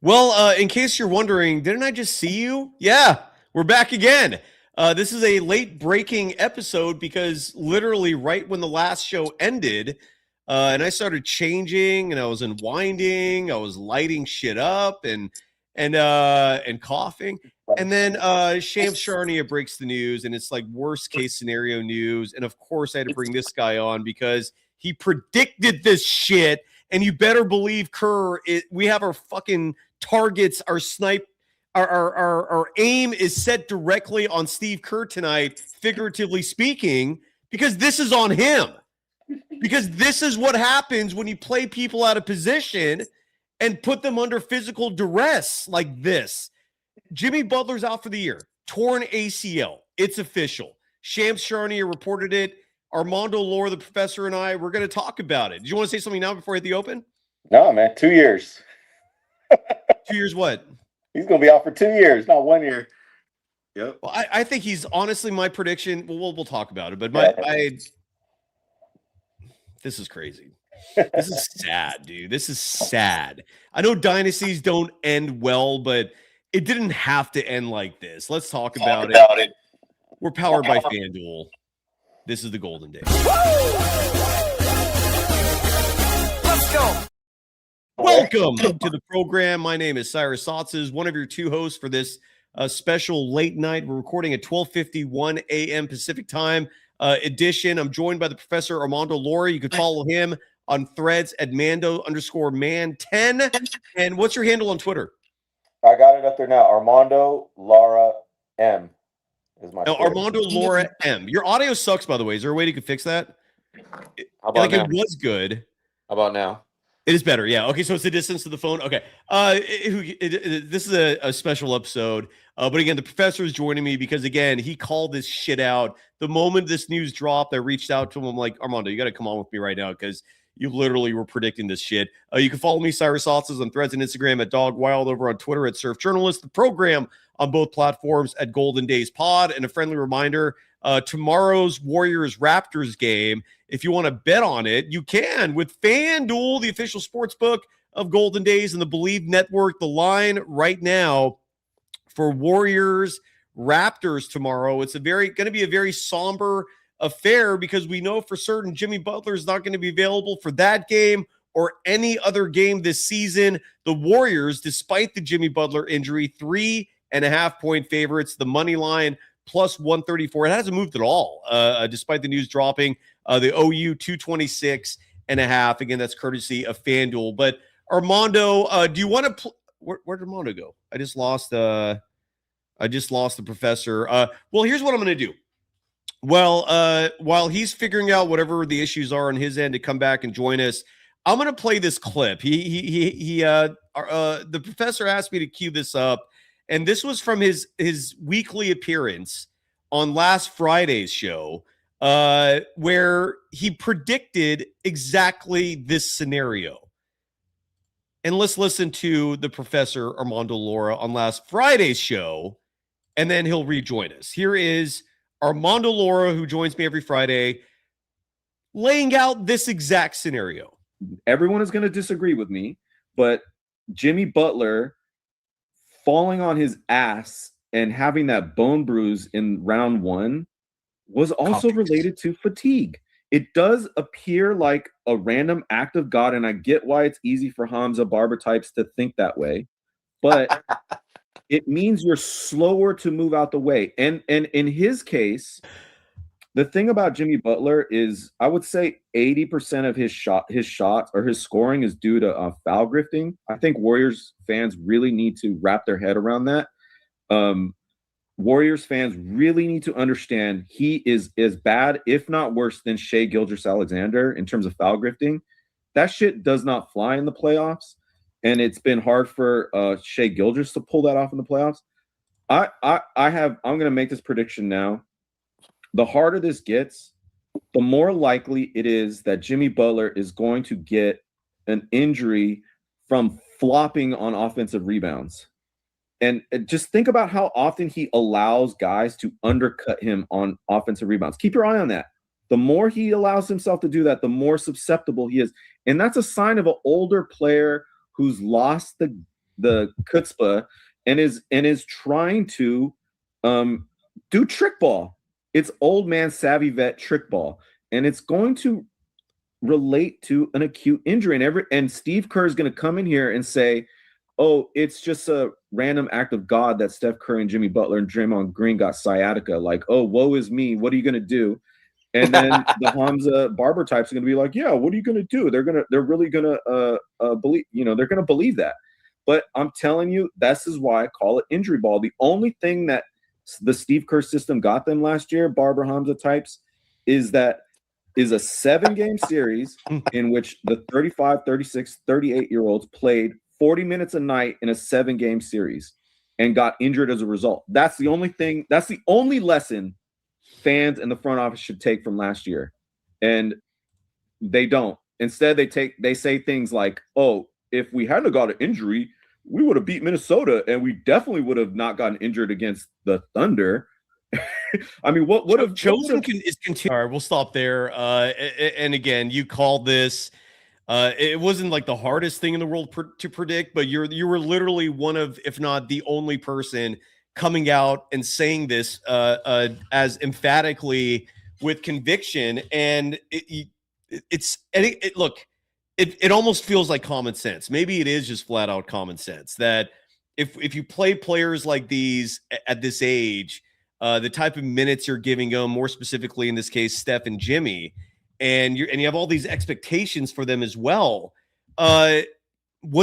Well, in case you're wondering, didn't I just see you? Yeah, we're back again. This is a late breaking episode because literally right when the last show ended, and I started changing and I was unwinding, I was lighting shit up and coughing. And then Shams Charania breaks the news, and it's like worst case scenario news. And of course, I had to bring this guy on because he predicted this shit. And you better believe Kerr, we have our fucking targets, our snipe, our aim is set directly on Steve Kerr tonight, figuratively speaking, because this is on him. Because this is what happens when you play people out of position and put them under physical duress like this. Jimmy Butler's out for the year. Torn ACL. It's official. Shams Charania reported it. Armando Lara, the professor, and I, we're going to talk about it. Do you want to say something now before I hit the open? No, man. 2 years. 2 years what? He's going to be out for 2 years, not 1 year. Yep. Well, I think he's honestly my prediction. We'll talk about it, but this is crazy. This is sad, dude. This is sad. I know dynasties don't end well, but it didn't have to end like this. Let's talk about it. We're powered by FanDuel. This is the Golden Days. Let's go. Welcome to the program. My name is Cyrus Saatsaz, one of your two hosts for this special late night. We're recording at 12:51 a.m. Pacific time edition. I'm joined by the professor Armando Lara. You can follow him on threads at Mando_man10. And what's your handle on Twitter? I got it up there now. Armando Lara M. Armando Lara M. Your audio sucks, by the way. Is there a way you could fix that? How about now? It was good. How about now? It is better, yeah. Okay, so it's the distance to the phone. Okay. This is a special episode. But again, the professor is joining me because, again, he called this shit out. The moment this news dropped, I reached out to him. I'm like, Armando, you got to come on with me right now because you literally were predicting this shit. You can follow me, Cyrus Saatsaz, on threads and Instagram at Dog Wild, over on Twitter at Surf Journalist, the program on both platforms at Golden Days Pod. And a friendly reminder, tomorrow's Warriors-Raptors game, if you want to bet on it, you can with FanDuel, the official sports book of Golden Days and the Believe Network. The line right now for Warriors-Raptors tomorrow, it's going to be a very somber affair because we know for certain Jimmy Butler is not going to be available for that game or any other game this season. The Warriors, despite the Jimmy Butler injury, 3.5-point favorites. The money line plus 134. It hasn't moved at all, despite the news dropping. The OU 226.5. Again, that's courtesy of FanDuel. But Armando, do you want to? Where did Armando go? I just lost the professor. Well, here's what I'm going to do. Well, while he's figuring out whatever the issues are on his end to come back and join us, I'm going to play this clip. The professor asked me to cue this up, and this was from his weekly appearance on last Friday's show, where he predicted exactly this scenario. And let's listen to the professor Armando Lara on last Friday's show, and then he'll rejoin us. Here is Armando Lara, who joins me every Friday, laying out this exact scenario. Everyone is going to disagree with me, but Jimmy Butler falling on his ass and having that bone bruise in round one was also related to fatigue. It does appear like a random act of God, and I get why it's easy for Hamza Barber types to think that way, but it means you're slower to move out the way. And in his case, the thing about Jimmy Butler is I would say 80% of his shots or his scoring is due to foul grifting. I think Warriors fans really need to wrap their head around that. Warriors fans really need to understand he is as bad, if not worse, than Shai Gilgeous-Alexander in terms of foul grifting. That shit does not fly in the playoffs, and it's been hard for Shai Gilgeous to pull that off in the playoffs. I'm going to make this prediction now. The harder this gets, the more likely it is that Jimmy Butler is going to get an injury from flopping on offensive rebounds. And just think about how often he allows guys to undercut him on offensive rebounds. Keep your eye on that. The more he allows himself to do that, the more susceptible he is. And that's a sign of an older player who's lost the the chutzpah and is trying to do trick ball. It's old man savvy vet trick ball, and it's going to relate to an acute injury. And Steve Kerr is going to come in here and say, "Oh, it's just a random act of God that Steph Curry and Jimmy Butler and Draymond Green got sciatica. Like, oh, woe is me. What are you going to do?" And then the Hamza Barber types are going to be like, "Yeah, what are you going to do?" They're really going to believe, they're going to believe that. But I'm telling you, this is why I call it injury ball. The only thing that the Steve Kerr system got them last year, Barber Hamza types, is a 7-game series in which the 35, 36, 38-year-olds played 40 minutes a night in a 7-game series and got injured as a result. That's the only lesson fans in the front office should take from last year. And they don't. Instead, they say things like, "Oh, if we hadn't got an injury, we would have beat Minnesota, and we definitely would have not gotten injured against the Thunder." I mean, what would have chosen is continue. All right, we'll stop there. And again, you called this. It wasn't like the hardest thing in the world to predict, but you were literally one of, if not the only person coming out and saying this as emphatically with conviction. And it almost feels like common sense. Maybe it is just flat out common sense that if you play players like these at this age, the type of minutes you're giving them, more specifically in this case, Steph and Jimmy, and you have all these expectations for them as well. What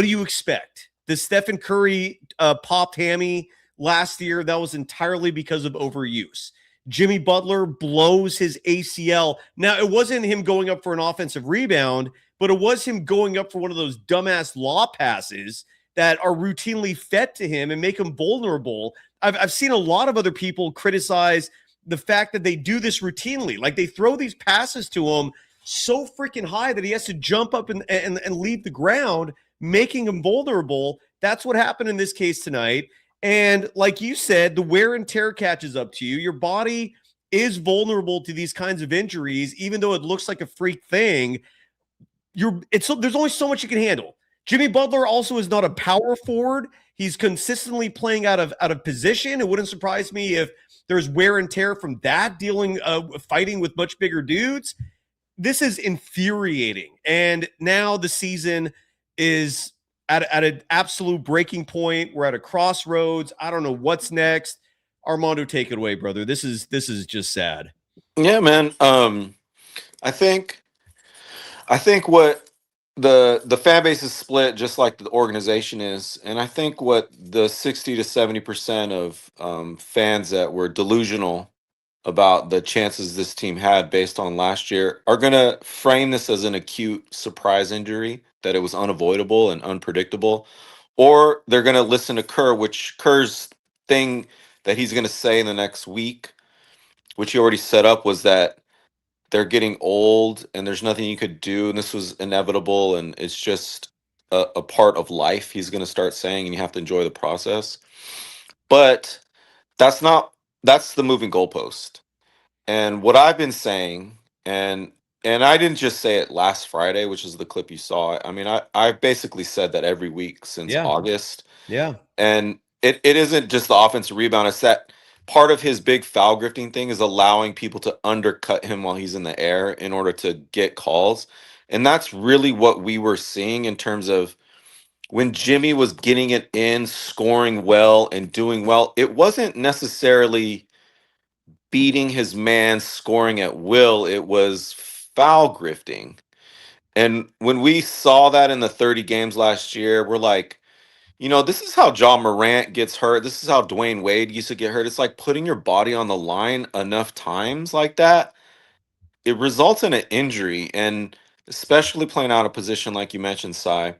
do you expect? The Stephen Curry popped hammy last year. That was entirely because of overuse. Jimmy Butler blows his ACL. Now, it wasn't him going up for an offensive rebound, but it was him going up for one of those dumbass law passes that are routinely fed to him and make him vulnerable. I've seen a lot of other people criticize the fact that they do this routinely. Like, they throw these passes to him so freaking high that he has to jump up and leave the ground, making him vulnerable. That's what happened in this case tonight. And like you said, the wear and tear catches up to you. Your body is vulnerable to these kinds of injuries, even though it looks like a freak thing. There's only so much you can handle. Jimmy Butler also is not a power forward. He's consistently playing out of position. It wouldn't surprise me if there's wear and tear from that, fighting with much bigger dudes. This is infuriating. And now the season is at an absolute breaking point. We're at a crossroads. I don't know what's next. Armando, take it away, brother. This is just sad. Yeah, man. I think what the fan base is split just like the organization is, and I think what the 60 to 70% of fans that were delusional about the chances this team had based on last year are going to frame this as an acute surprise injury, that it was unavoidable and unpredictable, or they're going to listen to Kerr, which Kerr's thing that he's going to say in the next week, which he already set up, was that they're getting old and there's nothing you could do, and this was inevitable, and it's just a part of life, he's going to start saying, and you have to enjoy the process. But that's the moving goalpost. And what I've been saying, and I didn't just say it last Friday, which is the clip you saw. I mean, I basically said that every week since August. Yeah. And it isn't just the offensive rebound. It's that part of his big foul grifting thing is allowing people to undercut him while he's in the air in order to get calls. And that's really what we were seeing in terms of when Jimmy was getting it in, scoring well and doing well. It wasn't necessarily beating his man, scoring at will. It was foul grifting. And when we saw that in the 30 games last year, we're like, this is how John Morant gets hurt. This is how Dwayne Wade used to get hurt. It's like putting your body on the line enough times like that, it results in an injury. And especially playing out of position, like you mentioned, Cy,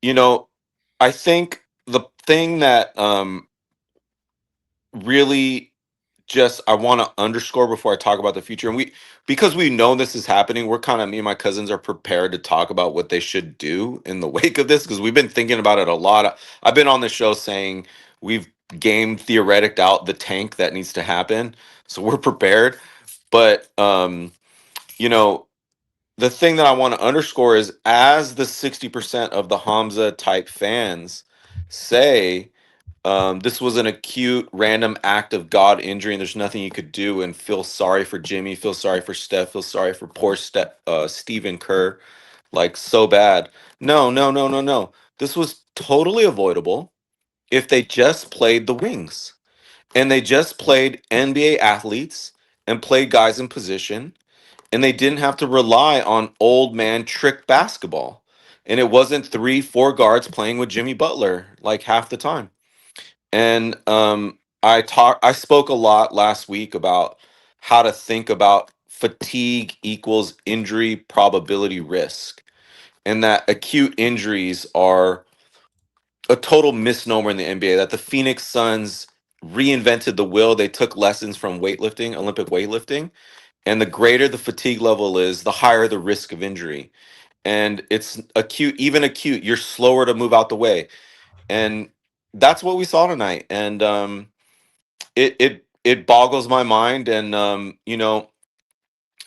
I think the thing that really just I want to underscore before I talk about the future, and because we know this is happening, me and my cousins are prepared to talk about what they should do in the wake of this, because we've been thinking about it a lot. I've been on the show saying we've game theoretic out the tank that needs to happen, so we're prepared. But the thing that I want to underscore is, as the 60% of the Hamza type fans say this was an acute random act of God injury and there's nothing you could do, and feel sorry for Jimmy, feel sorry for Steph, feel sorry for poor Stephen Kerr, like so bad. No, no, no, no, no. This was totally avoidable if they just played the wings and they just played NBA athletes and played guys in position, and they didn't have to rely on old man trick basketball. And it wasn't 3, 4 guards playing with Jimmy Butler like half the time. And I spoke a lot last week about how to think about fatigue equals injury probability risk, and that acute injuries are a total misnomer in the NBA, that the Phoenix Suns reinvented the wheel. They took lessons from weightlifting, Olympic weightlifting, and the greater the fatigue level is, the higher the risk of injury. And it's acute, even acute, you're slower to move out the way. And that's what we saw tonight. And it boggles my mind. And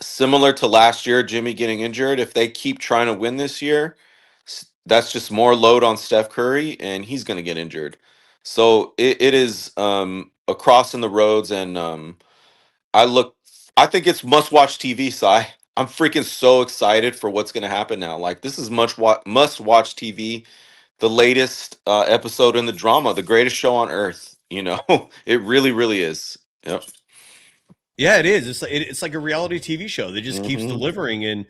similar to last year, Jimmy getting injured, if they keep trying to win this year, that's just more load on Steph Curry, and he's going to get injured. So it is a cross in the roads. And I think it's must watch TV, Cy. I'm freaking so excited for what's going to happen now. Like, this is must watch TV. The latest episode in the drama, the greatest show on earth. It really, really is. Yep. Yeah, it is. It's like a reality TV show that just keeps delivering, and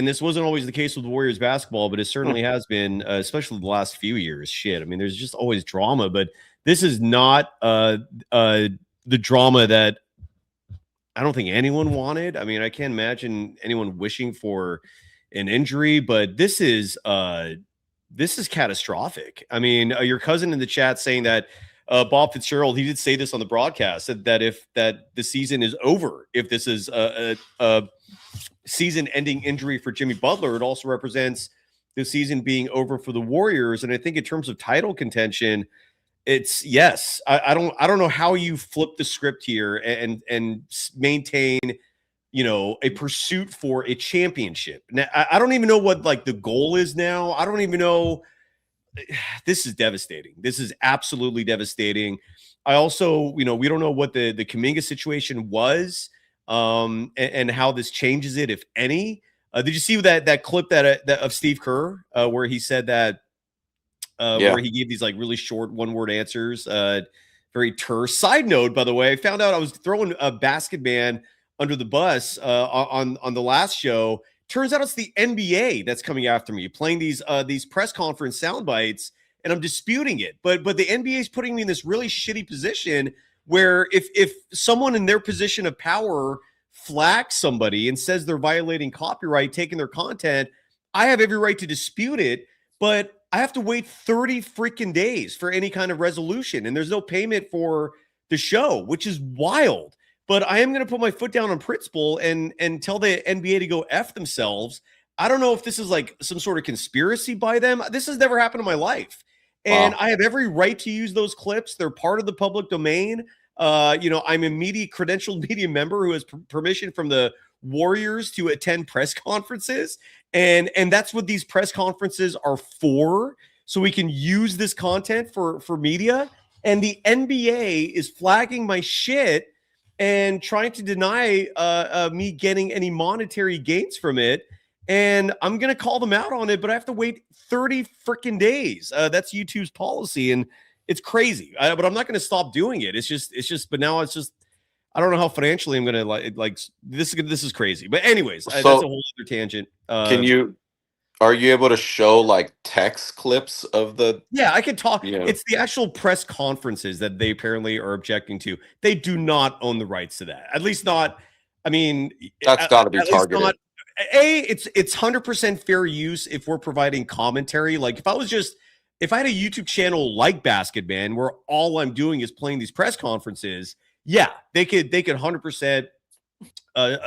this wasn't always the case with Warriors basketball, but it certainly has been, especially the last few years. Shit, I mean, there's just always drama, but this is not the drama that I don't think anyone wanted. I mean, I can't imagine anyone wishing for an injury, but this is catastrophic. I mean, your cousin in the chat saying that Bob Fitzgerald, he did say this on the broadcast, that the season is over. If this is a season-ending injury for Jimmy Butler, it also represents the season being over for the Warriors. And I think in terms of title contention, it's yes. I don't know how you flip the script here and maintain, a pursuit for a championship. Now, I don't even know what like the goal is now. I don't even know. This is devastating. This is absolutely devastating. I also, we don't know what the Kuminga situation was, and how this changes it, if any. Did you see that clip that of Steve Kerr where he said that where he gave these like really short one-word answers, very terse. Side note, by the way, I found out I was throwing a basket man under the bus on the last show. Turns out it's the NBA that's coming after me, playing these press conference sound bites, and I'm disputing it. But the NBA is putting me in this really shitty position where if someone in their position of power flags somebody and says they're violating copyright, taking their content, I have every right to dispute it, but I have to wait 30 freaking days for any kind of resolution, and there's no payment for the show, which is wild. But I am going to put my foot down on principle and tell the NBA to go F themselves. I don't know if this is like some sort of conspiracy by them. This has never happened in my life. And I have every right to use those clips. They're part of the public domain. I'm a credentialed media member who has permission from the Warriors to attend press conferences. And that's what these press conferences are for. So we can use this content for media. And the NBA is flagging my shit and trying to deny me getting any monetary gains from it. And I'm going to call them out on it, but I have to wait 30 freaking days. That's YouTube's policy, and it's crazy. But I'm not going to stop doing it. But now it's just, I don't know how financially I'm going to like this is crazy. But anyways, that's a whole other tangent. Are you able to show like text clips of the? Yeah, I can talk. Yeah. It's the actual press conferences that they apparently are objecting to. They do not own the rights to that. At least not. I mean, That's got to be targeted. It's 100% fair use if we're providing commentary. Like if I had a YouTube channel like Basketman where all I'm doing is playing these press conferences, yeah, they could 100%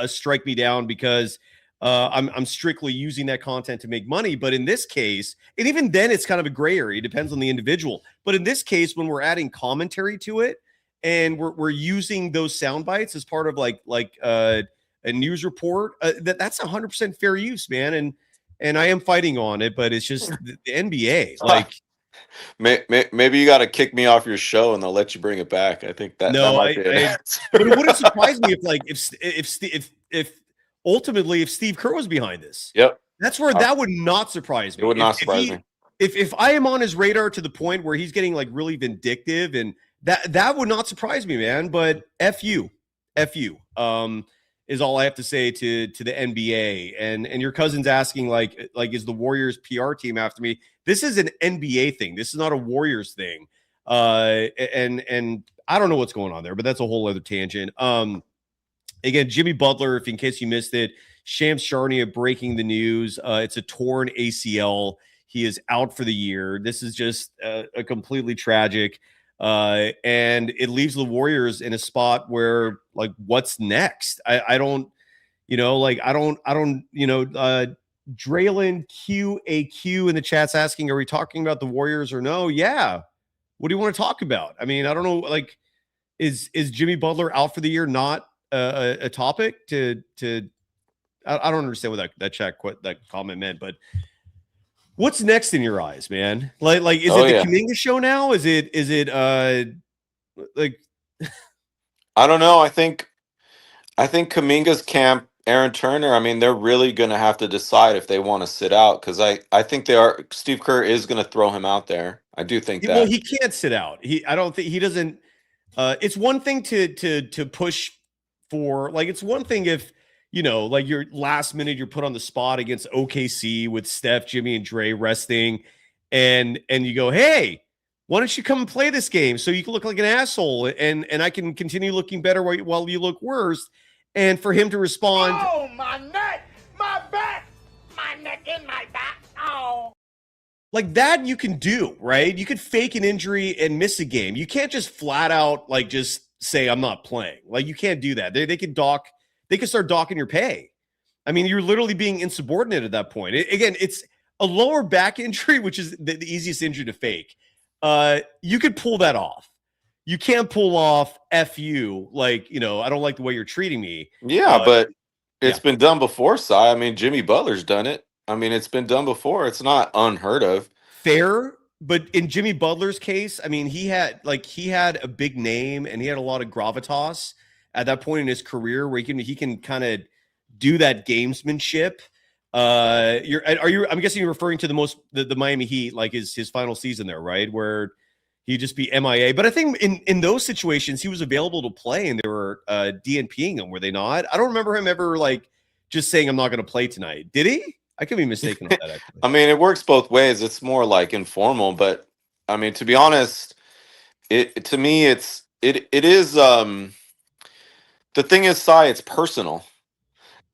strike me down because I'm strictly using that content to make money. But in this case, and even then it's kind of a gray area. It depends on the individual. But in this case, when we're adding commentary to it and we're using those sound bites as part of like a news report, that's 100% fair use, man. And I am fighting on it, but it's just the NBA. Like Maybe you got to kick me off your show and they'll let you bring it back. I think that No, might be an answer. but it wouldn't surprise me if like if ultimately if Steve Kerr was behind this. Yep. That's where that would not surprise me. It would not surprise me. If I am on his radar to the point where he's getting like really vindictive, and that would not surprise me, man. But F you is all I have to say to the NBA. And your cousin's asking like is the Warriors PR team after me? This is an NBA thing. This is not a Warriors thing. And I don't know what's going on there, but that's a whole other tangent. Again, Jimmy Butler, if in case you missed it, Shams Charania breaking the news. It's a torn ACL. He is out for the year. This is just a completely tragic. And it leaves the Warriors in a spot where, like, what's next? I don't, Draylon QAQ in the chat's asking, are we talking about the Warriors or no? Yeah. What do you want to talk about? I mean, I don't know. Like, is Jimmy Butler out for the year not a topic to I don't understand what that comment meant, but what's next in your eyes, man? Like is it the Kuminga show now? Is it like I don't know. I think Kuminga's camp, Aaron Turner, I mean, they're really going to have to decide if they want to sit out, because I think Steve Kerr is going to throw him out there. I do think that. Well, he can't sit out. I don't think he doesn't. It's one thing to push for, like, it's one thing if, like your last minute you're put on the spot against OKC with Steph, Jimmy, and Dre resting, and you go, hey, why don't you come and play this game so you can look like an asshole and I can continue looking better while you look worse. And for him to respond, oh, my neck, my back, my neck and my back, oh. Like that you can do, right? You could fake an injury and miss a game. You can't just flat out like just say I'm not playing. Like you can't do that. They can start docking your pay. I mean, you're literally being insubordinate at that point. Again, it's a lower back injury, which is the easiest injury to fake. You could pull that off. You can't pull off F you, like, I don't like the way you're treating me. Yeah, but it's been done before, Cy. I mean, Jimmy Butler's done it. I mean, it's been done before. It's not unheard of. Fair, but in Jimmy Butler's case, I mean, he had a big name and he had a lot of gravitas at that point in his career where he can kind of do that gamesmanship. I'm guessing you're referring to the Miami Heat, like his final season there, right? Where he'd just be MIA. But I think in those situations, he was available to play and they were DNPing him, were they not? I don't remember him ever like just saying, I'm not going to play tonight. Did he? I could be mistaken on that, actually. I mean, it works both ways. It's more like informal, but I mean, to be honest, to me, it is, the thing is, Cy, it's personal.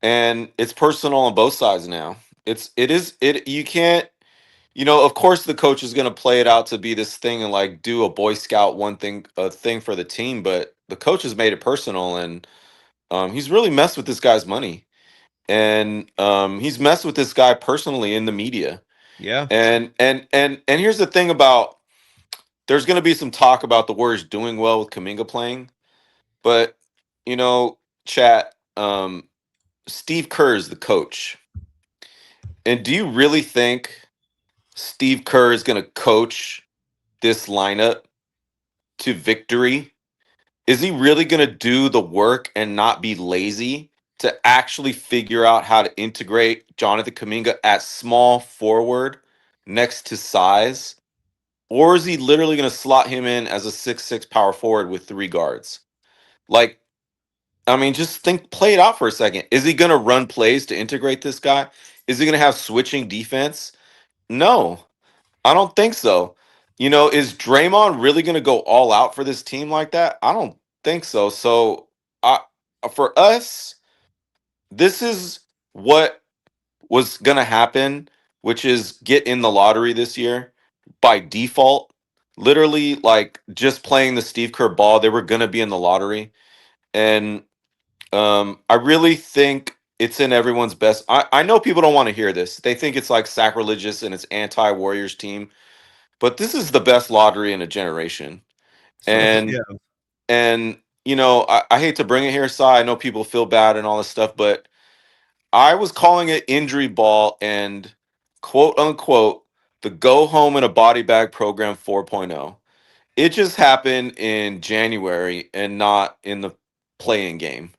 And it's personal on both sides now. You can't, of course the coach is going to play it out to be this thing and like do a Boy Scout a thing for the team, but the coach has made it personal, and he's really messed with this guy's money, and he's messed with this guy personally in the media. Yeah. And here's the thing about, there's going to be some talk about the Warriors doing well with Kuminga playing, but chat, Steve Kerr is the coach. And do you really think Steve Kerr is going to coach this lineup to victory? Is he really going to do the work and not be lazy to actually figure out how to integrate Jonathan Kuminga at small forward next to size? Or is he literally going to slot him in as a 6'6" power forward with 3 guards? Like, I mean, just play it out for a second. Is he going to run plays to integrate this guy? Is he going to have switching defense? No, I don't think so. Is Draymond really going to go all out for this team like that? I don't think so. So, for us, this is what was going to happen, which is get in the lottery this year by default. Literally, like, just playing the Steve Kerr ball, they were going to be in the lottery. And I really think it's in everyone's best. I know people don't want to hear this. They think it's like sacrilegious and it's anti-Warriors team, but this is the best lottery in a generation. And I hate to bring it here, Cy. I know people feel bad and all this stuff, but I was calling it injury ball, and quote unquote, the go home in a body bag program 4.0. It just happened in January and not in the playing game.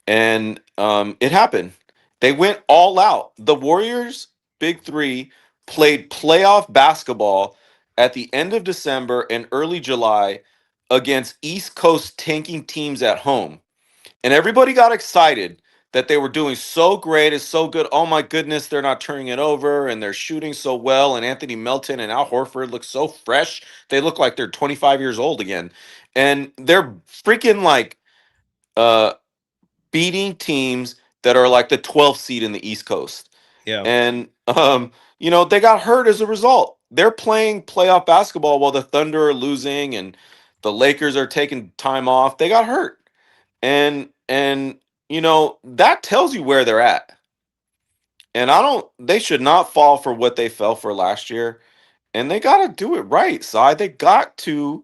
And it happened. They went all out. The Warriors, Big Three, played playoff basketball at the end of December and early July against East Coast tanking teams at home. And everybody got excited that they were doing so great, it's so good. Oh my goodness, they're not turning it over and they're shooting so well. And Anthony Melton and Al Horford look so fresh. They look like they're 25 years old again. And they're freaking like beating teams that are like the 12th seed in the East Coast. Yeah. And they got hurt as a result. They're playing playoff basketball while the Thunder are losing and the Lakers are taking time off. They got hurt. And that tells you where they're at. And they should not fall for what they fell for last year. And they got to do it right. So they got to,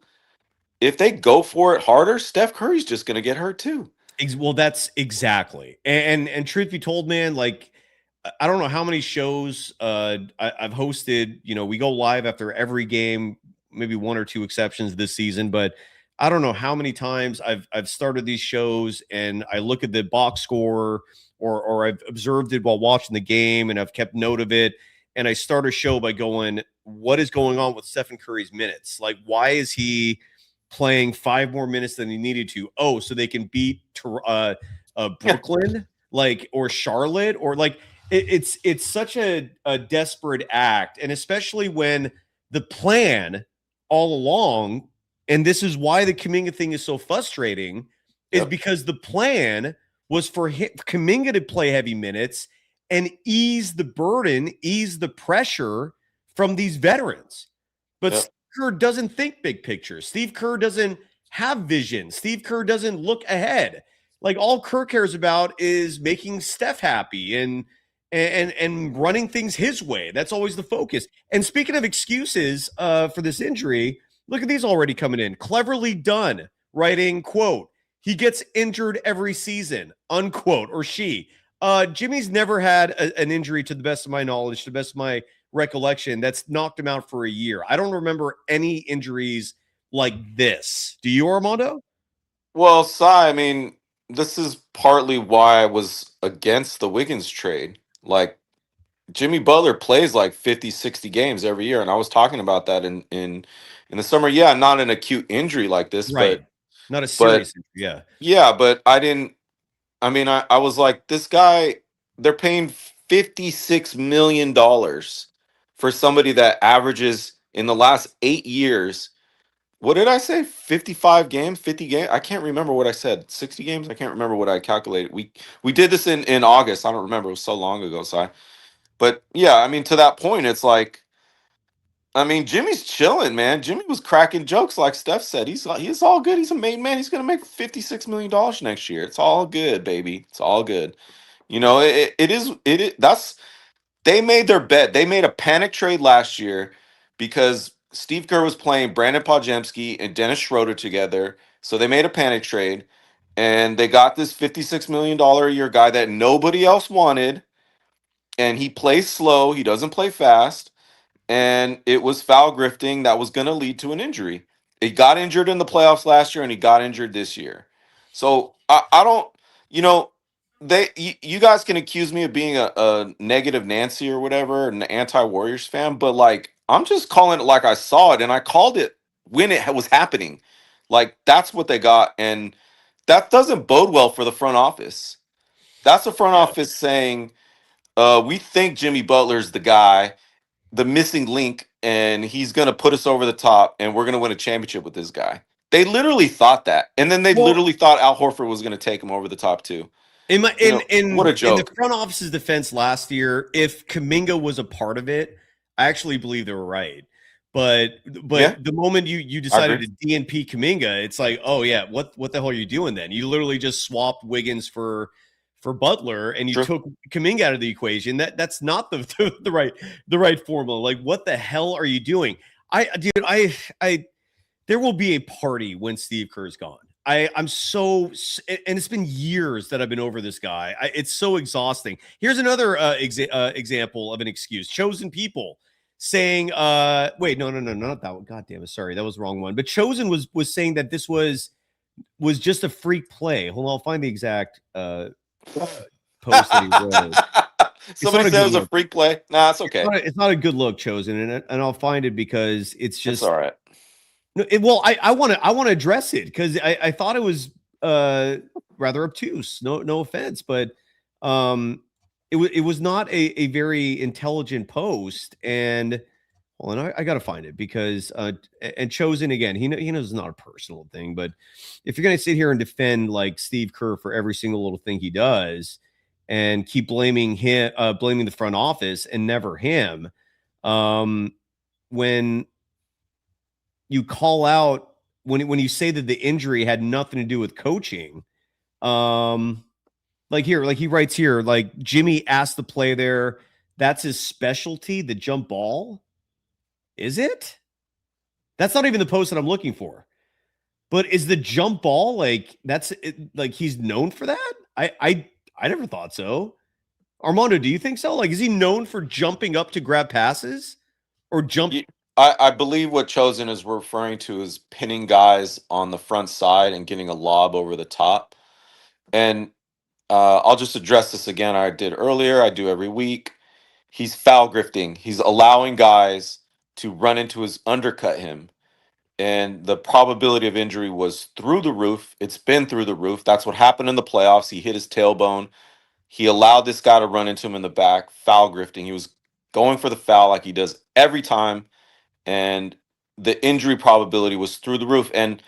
if they go for it harder, Steph Curry's just going to get hurt too. Well, that's exactly. And truth be told, man, like, I don't know how many shows I've hosted. We go live after every game, maybe one or two exceptions this season, but I don't know how many times I've started these shows and I look at the box score or I've observed it while watching the game and I've kept note of it. And I start a show by going, what is going on with Stephen Curry's minutes? Like, why is he playing 5 more minutes than he needed to? Oh, so they can beat Brooklyn, like, or Charlotte, or like, it's such a desperate act. And especially when the plan all along, and this is why the Kuminga thing is so frustrating, is because the plan was for Kuminga to play heavy minutes and ease the burden, ease the pressure from these veterans. But Steve Kerr doesn't think big picture. Steve Kerr doesn't have vision. Steve Kerr doesn't look ahead. Like, all Kerr cares about is making Steph happy and running things his way. That's always the focus. And speaking of excuses for this injury, look at these already coming in. Cleverly done, writing, quote, he gets injured every season, unquote, or she. Jimmy's never had an injury, to the best of my knowledge, to the best of my recollection, that's knocked him out for a year. I don't remember any injuries like this. Do you, Armando? Well, Cy, I mean, this is partly why I was against the Wiggins trade. Like, Jimmy Butler plays like 50, 60 games every year. And I was talking about that in the summer. Yeah, not an acute injury like this, right. But not a serious injury. Yeah. Yeah, but I was like, this guy, they're paying $56 million for somebody that averages in the last 8 years. What did I say? 55 games, 50 games? I can't remember what I said. 60 games? I can't remember what I calculated. We did this in August. I don't remember. It was so long ago, But yeah, I mean, to that point, it's like, I mean, Jimmy's chilling, man. Jimmy was cracking jokes, like Steph said. He's all good. He's a made man. He's gonna make $56 million next year. It's all good, baby. It's all good. That's, they made their bet. They made a panic trade last year because Steve Kerr was playing Brandon Podjemski and Dennis Schroeder together. So they made a panic trade, and they got this $56 million a year guy that nobody else wanted. And he plays slow. He doesn't play fast. And it was foul grifting that was going to lead to an injury. He got injured in the playoffs last year, and he got injured this year. So I don't, you guys can accuse me of being a negative Nancy or whatever, an anti-Warriors fan, but like, I'm just calling it like I saw it, and I called it when it was happening. Like, that's what they got, and that doesn't bode well for the front office. That's the front office saying, we think Jimmy Butler's the guy, the missing link, and he's going to put us over the top, and we're going to win a championship with this guy. They literally thought that. And then they literally thought Al Horford was going to take him over the top too. What a joke. In the front office's defense last year, if Kuminga was a part of it, I actually believe they were right. But the moment you decided to DNP Kuminga, it's like, oh yeah, what the hell are you doing then? You literally just swapped Wiggins for Butler, and you took Kuminga out of the equation. That's not the right formula. Like, what the hell are you doing? There will be a party when Steve Kerr's gone. I'm so, and it's been years that I've been over this guy. It's so exhausting. Here's another example of an excuse. Chosen people. saying, wait, no, not that one. God damn it. Sorry, that was the wrong one. But Chosen was saying that this was just a freak play. Hold on, I'll find the exact post that he wrote. Somebody said it was a freak play. Nah, it's okay. It's not a good look, Chosen, and I'll find it because it's just all right. No, well, I want to address it because I thought it was rather obtuse. No offense, but it was not a very intelligent post. And hold on, I got to find it because and Chosen again, he knows it's not a personal thing, but if you're gonna sit here and defend like Steve Kerr for every single little thing he does and keep blaming him, blaming the front office and never him, when you call out when you say that the injury had nothing to do with coaching, like he writes here, like Jimmy asked the play there, that's his specialty, the jump ball. Is it? That's not even the post that I'm looking for. But is the jump ball like that's it, like he's known for that? I never thought so. Armando, do you think so? Like, is he known for jumping up to grab passes or jump? I believe what Chosen is referring to is pinning guys on the front side and getting a lob over the top. And I'll just address this again. I did earlier. I do every week. He's foul grifting. He's allowing guys to run into his undercut him. And the probability of injury was through the roof. It's been through the roof. That's what happened in the playoffs. He hit his tailbone. He allowed this guy to run into him in the back, foul grifting. He was going for the foul like he does every time. And the injury probability was through the roof. And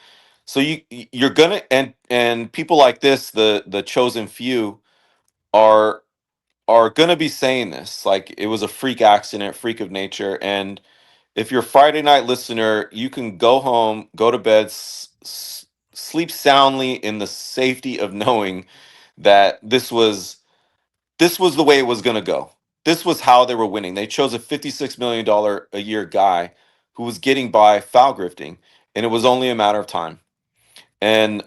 so you're gonna and people like this, the chosen few, are gonna be saying this like it was a freak accident, freak of nature. And if you're a Friday night listener, you can go home, go to bed, sleep soundly in the safety of knowing that this was the way it was going to go. This was how they were winning. They chose a $56 million a year guy who was getting by foul grifting, and it was only a matter of time. And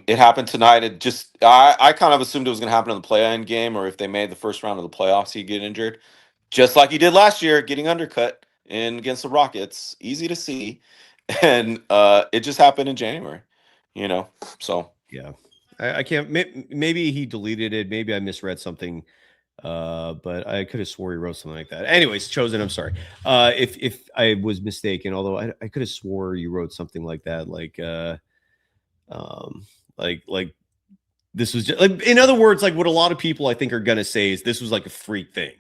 it happened tonight. It just I kind of assumed it was going to happen in the play-in game, or if they made the first round of the playoffs, he'd get injured, just like he did last year, getting undercut in against the Rockets. Easy to see, and it just happened in January. So yeah, I can't. Maybe he deleted it. Maybe I misread something. But I could have swore he wrote something like that. Anyways, Chosen, I'm sorry. If I was mistaken, although I could have swore you wrote something like that, like this was just like, in other words, like what a lot of people I think are gonna say is this was like a freak thing.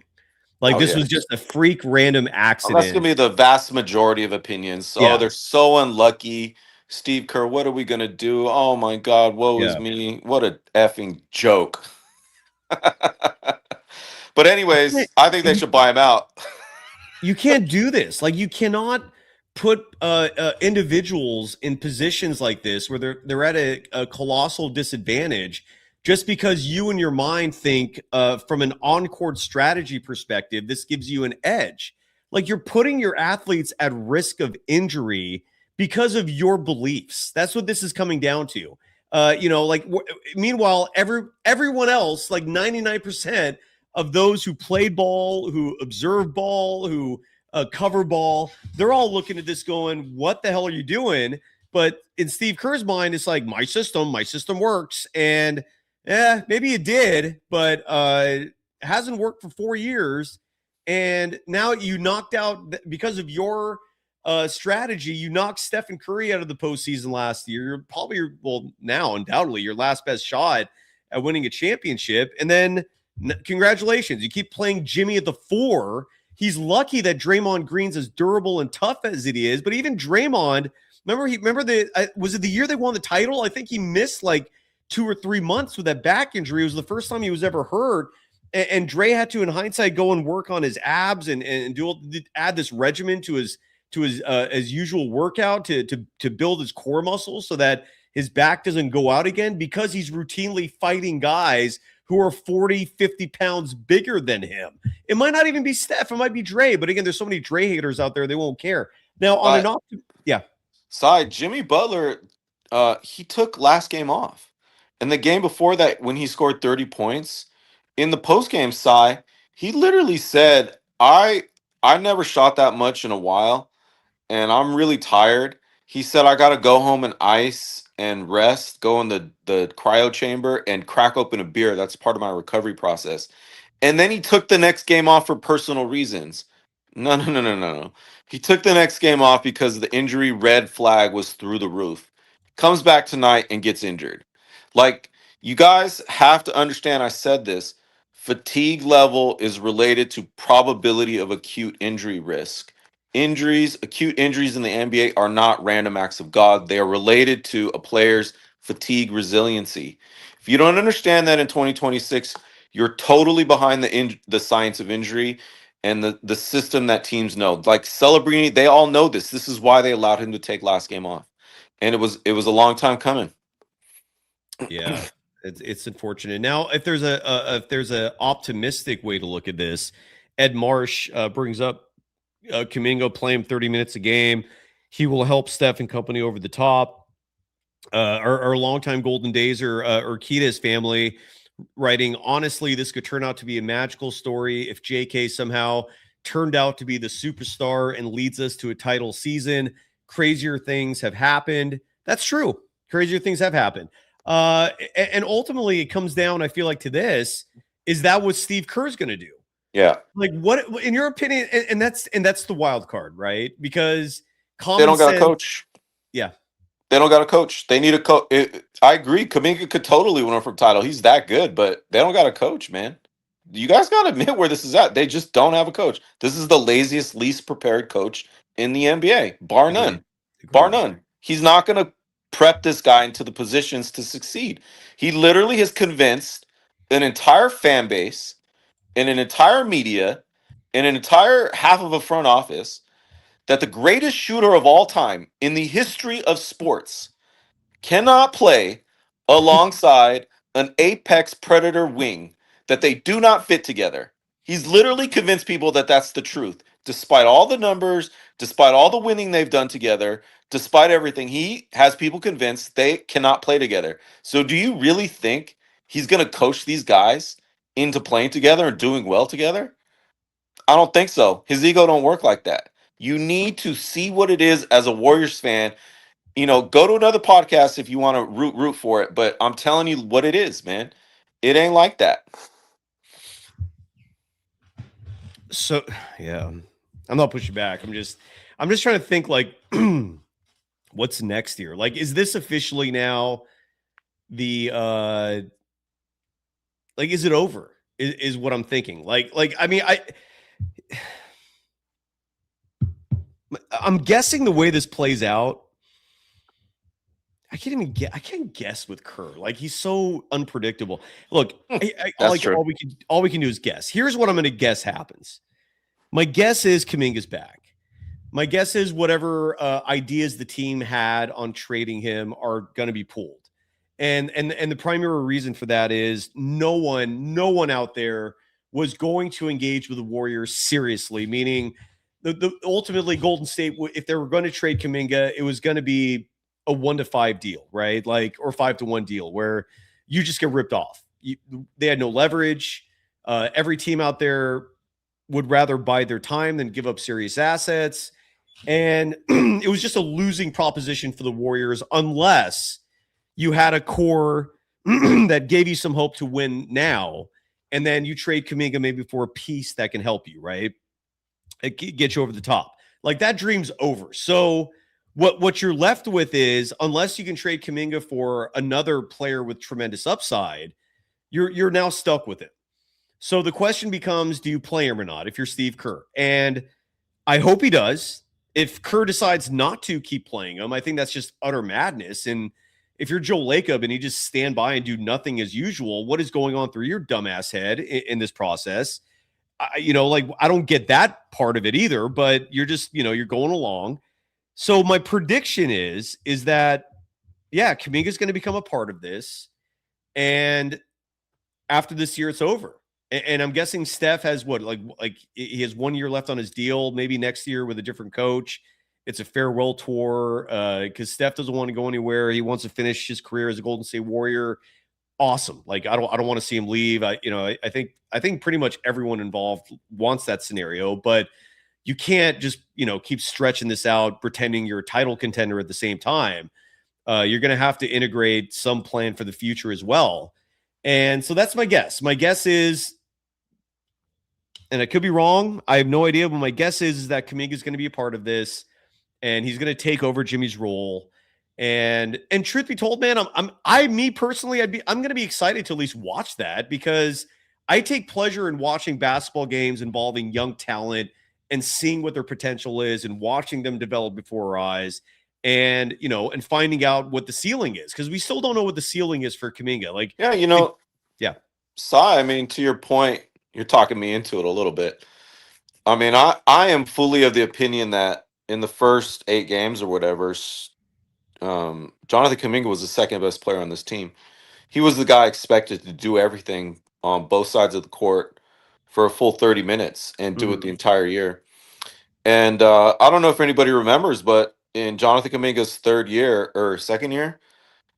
Like this was just a freak random accident. That's gonna be the vast majority of opinions. Yeah. Oh, they're so unlucky. Steve Kerr, what are we gonna do? Oh my God, woe is me. What a effing joke. But anyways, I think they should buy him out. You can't do this. Like you cannot put individuals in positions like this where they're at a colossal disadvantage just because you in your mind think from an on-court strategy perspective, this gives you an edge. Like you're putting your athletes at risk of injury because of your beliefs. That's what this is coming down to. Meanwhile, everyone else, like 99% of those who played ball, who observe ball, who cover ball, they're all looking at this going, what the hell are you doing? But in Steve Kerr's mind, it's like, my system works. And maybe it did, but it hasn't worked for 4 years. And now you knocked out, because of your strategy, you knocked Stephen Curry out of the postseason last year. You're probably, now undoubtedly your last best shot at winning a championship. And then congratulations, you keep playing Jimmy at the 4. He's lucky that Draymond Green's as durable and tough as it is. But even Draymond, was it the year they won the title? I think he missed like 2 or 3 months with that back injury. It was the first time he was ever hurt. And Dre had to, in hindsight, go and work on his abs and add this regimen to his usual workout to build his core muscles so that his back doesn't go out again, because he's routinely fighting guys who are 40, 50 pounds bigger than him. It might not even be Steph. It might be Dre. But again, there's so many Dre haters out there, they won't care. Now, on an off, side, Jimmy Butler, he took last game off. And the game before that, when he scored 30 points, in the postgame side, he literally said, I I never shot that much in a while, and I'm really tired. He said I got to go home and ice and rest, go in the cryo chamber and crack open a beer. That's part of my recovery process. And then he took the next game off for personal reasons. No, no, no, no, no, no. He took the next game off because the injury red flag was through the roof. Comes back tonight and gets injured. Like, you guys have to understand, I said this. Fatigue level is related to probability of acute injury risk. Acute injuries in the NBA are not random acts of God. They are related to a player's fatigue resiliency. If you don't understand that in 2026, you're totally behind the science of injury and the system that teams know. Like Celebrini, they all know this. This is why they allowed him to take last game off, and it was a long time coming. Yeah, it's unfortunate. Now, if there's a optimistic way to look at this, Ed Marsh brings up Kuminga playing 30 minutes a game. He will help Steph and company over the top. Our longtime Golden Days or Kita's family writing, honestly, this could turn out to be a magical story if JK somehow turned out to be the superstar and leads us to a title season. Crazier things have happened. That's true. Crazier things have happened. And ultimately, it comes down, I feel like, to this: is that what Steve Kerr's going to do? Yeah. Like, what, in your opinion? And that's the wild card, right? Because They don't got a coach. Yeah. They don't got a coach. They need a coach. I agree. Kuminga could totally win for title. He's that good, but they don't got a coach, man. You guys got to admit where this is at. They just don't have a coach. This is the laziest, least prepared coach in the NBA, bar none. Bar none. He's not going to prep this guy into the positions to succeed. He literally has convinced an entire fan base and an entire media and an entire half of a front office that the greatest shooter of all time in the history of sports cannot play alongside an apex predator wing, that they do not fit together. He's literally convinced people that that's the truth. Despite all the numbers, despite all the winning they've done together, despite everything, he has people convinced they cannot play together. So do you really think he's going to coach these guys into playing together and doing well together? I don't think so. His ego don't work like that. You need to see what it is as a Warriors fan. You know, go to another podcast if you want to root for it. But I'm telling you what it is, man. It ain't like that. So, yeah, I'm not pushing back. I'm just trying to think, like, what's next here? Like, is this officially now the like, is it over? Is what I'm thinking. Like, I mean, I'm guessing the way this plays out, I can't guess with Kerr. Like, he's so unpredictable. Look, That's true. all we can do is guess. Here's what I'm going to guess happens. My guess is Kuminga's back. My guess is whatever ideas the team had on trading him are going to be pulled. And the primary reason for that is no one out there was going to engage with the Warriors seriously, meaning the ultimately Golden State, if they were going to trade Kuminga, it was going to be a 1-to-5 deal, right? Like, or 5-to-1 deal where you just get ripped off. They had no leverage. Every team out there would rather buy their time than give up serious assets. And it was just a losing proposition for the Warriors unless you had a core that gave you some hope to win now. And then you trade Kuminga maybe for a piece that can help you, right? It get you over the top. Like, that dream's over. So what you're left with is, unless you can trade Kuminga for another player with tremendous upside, you're now stuck with it. So the question becomes, do you play him or not if you're Steve Kerr? And I hope he does. If Kerr decides not to keep playing him, I think that's just utter madness. And if you're Joe Lacob and you just stand by and do nothing as usual, what is going on through your dumbass head in this process? I don't get that part of it either, but you're just, you're going along. So my prediction is that, yeah, Kuminga is going to become a part of this. And after this year, it's over. And I'm guessing Steph has like he has 1 year left on his deal, maybe next year with a different coach. It's a farewell tour because Steph doesn't want to go anywhere. He wants to finish his career as a Golden State Warrior. Awesome. Like, I don't want to see him leave. I think pretty much everyone involved wants that scenario. But you can't just, keep stretching this out, pretending you're a title contender at the same time. You're going to have to integrate some plan for the future as well. And so that's my guess. My guess is, and I could be wrong, I have no idea, but my guess is that Kuminga is going to be a part of this, and he's going to take over Jimmy's role. And truth be told, man, me personally, I'm going to be excited to at least watch that, because I take pleasure in watching basketball games involving young talent and seeing what their potential is and watching them develop before our eyes, and and finding out what the ceiling is, because we still don't know what the ceiling is for Kuminga. Like, Yeah, yeah. Sai, I mean, to your point, you're talking me into it a little bit. I mean, I am fully of the opinion that in the first 8 games or whatever, Jonathan Kuminga was the second best player on this team. He was the guy expected to do everything on both sides of the court for a full 30 minutes and do it the entire year. And I don't know if anybody remembers, but in Jonathan Kuminga's second year,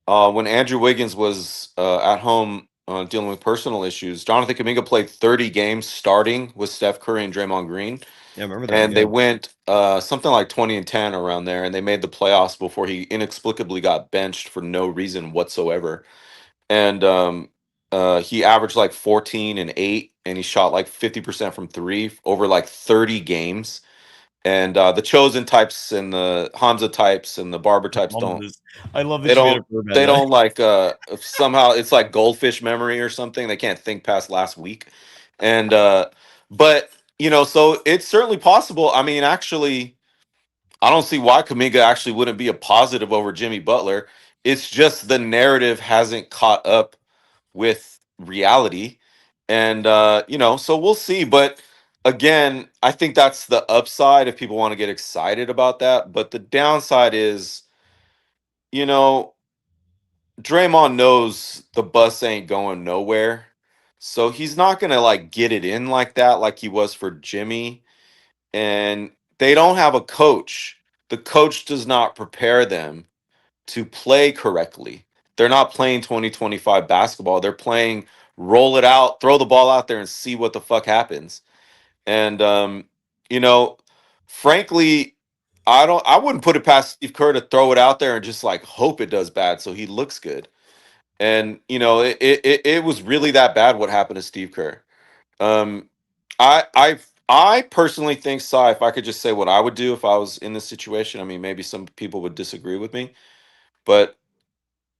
when Andrew Wiggins was at home dealing with personal issues, Jonathan Kuminga played 30 games starting with Steph Curry and Draymond Green. Yeah, I remember that. And they went something like 20-10 around there, and they made the playoffs before he inexplicably got benched for no reason whatsoever. And he averaged like 14 and 8, and he shot like 50% from 3 over like 30 games. And the chosen types and the Hamza types and the Barber types I love they don't like somehow it's like goldfish memory or something. They can't think past last week. And but so it's certainly possible. I mean, actually, I don't see why Kuminga actually wouldn't be a positive over Jimmy Butler. It's just the narrative hasn't caught up with reality. And so we'll see. But again, I think that's the upside if people want to get excited about that. But the downside is, Draymond knows the bus ain't going nowhere. So he's not going to like get it in like that, like he was for Jimmy. And they don't have a coach. The coach does not prepare them to play correctly. They're not playing 2025 basketball. They're playing roll it out, throw the ball out there and see what the fuck happens. And frankly, I wouldn't put it past Steve Kerr to throw it out there and just like hope it does bad so he looks good. And it was really that bad what happened to Steve Kerr. I personally think, Sai, if I could just say what I would do if I was in this situation, I mean, maybe some people would disagree with me, but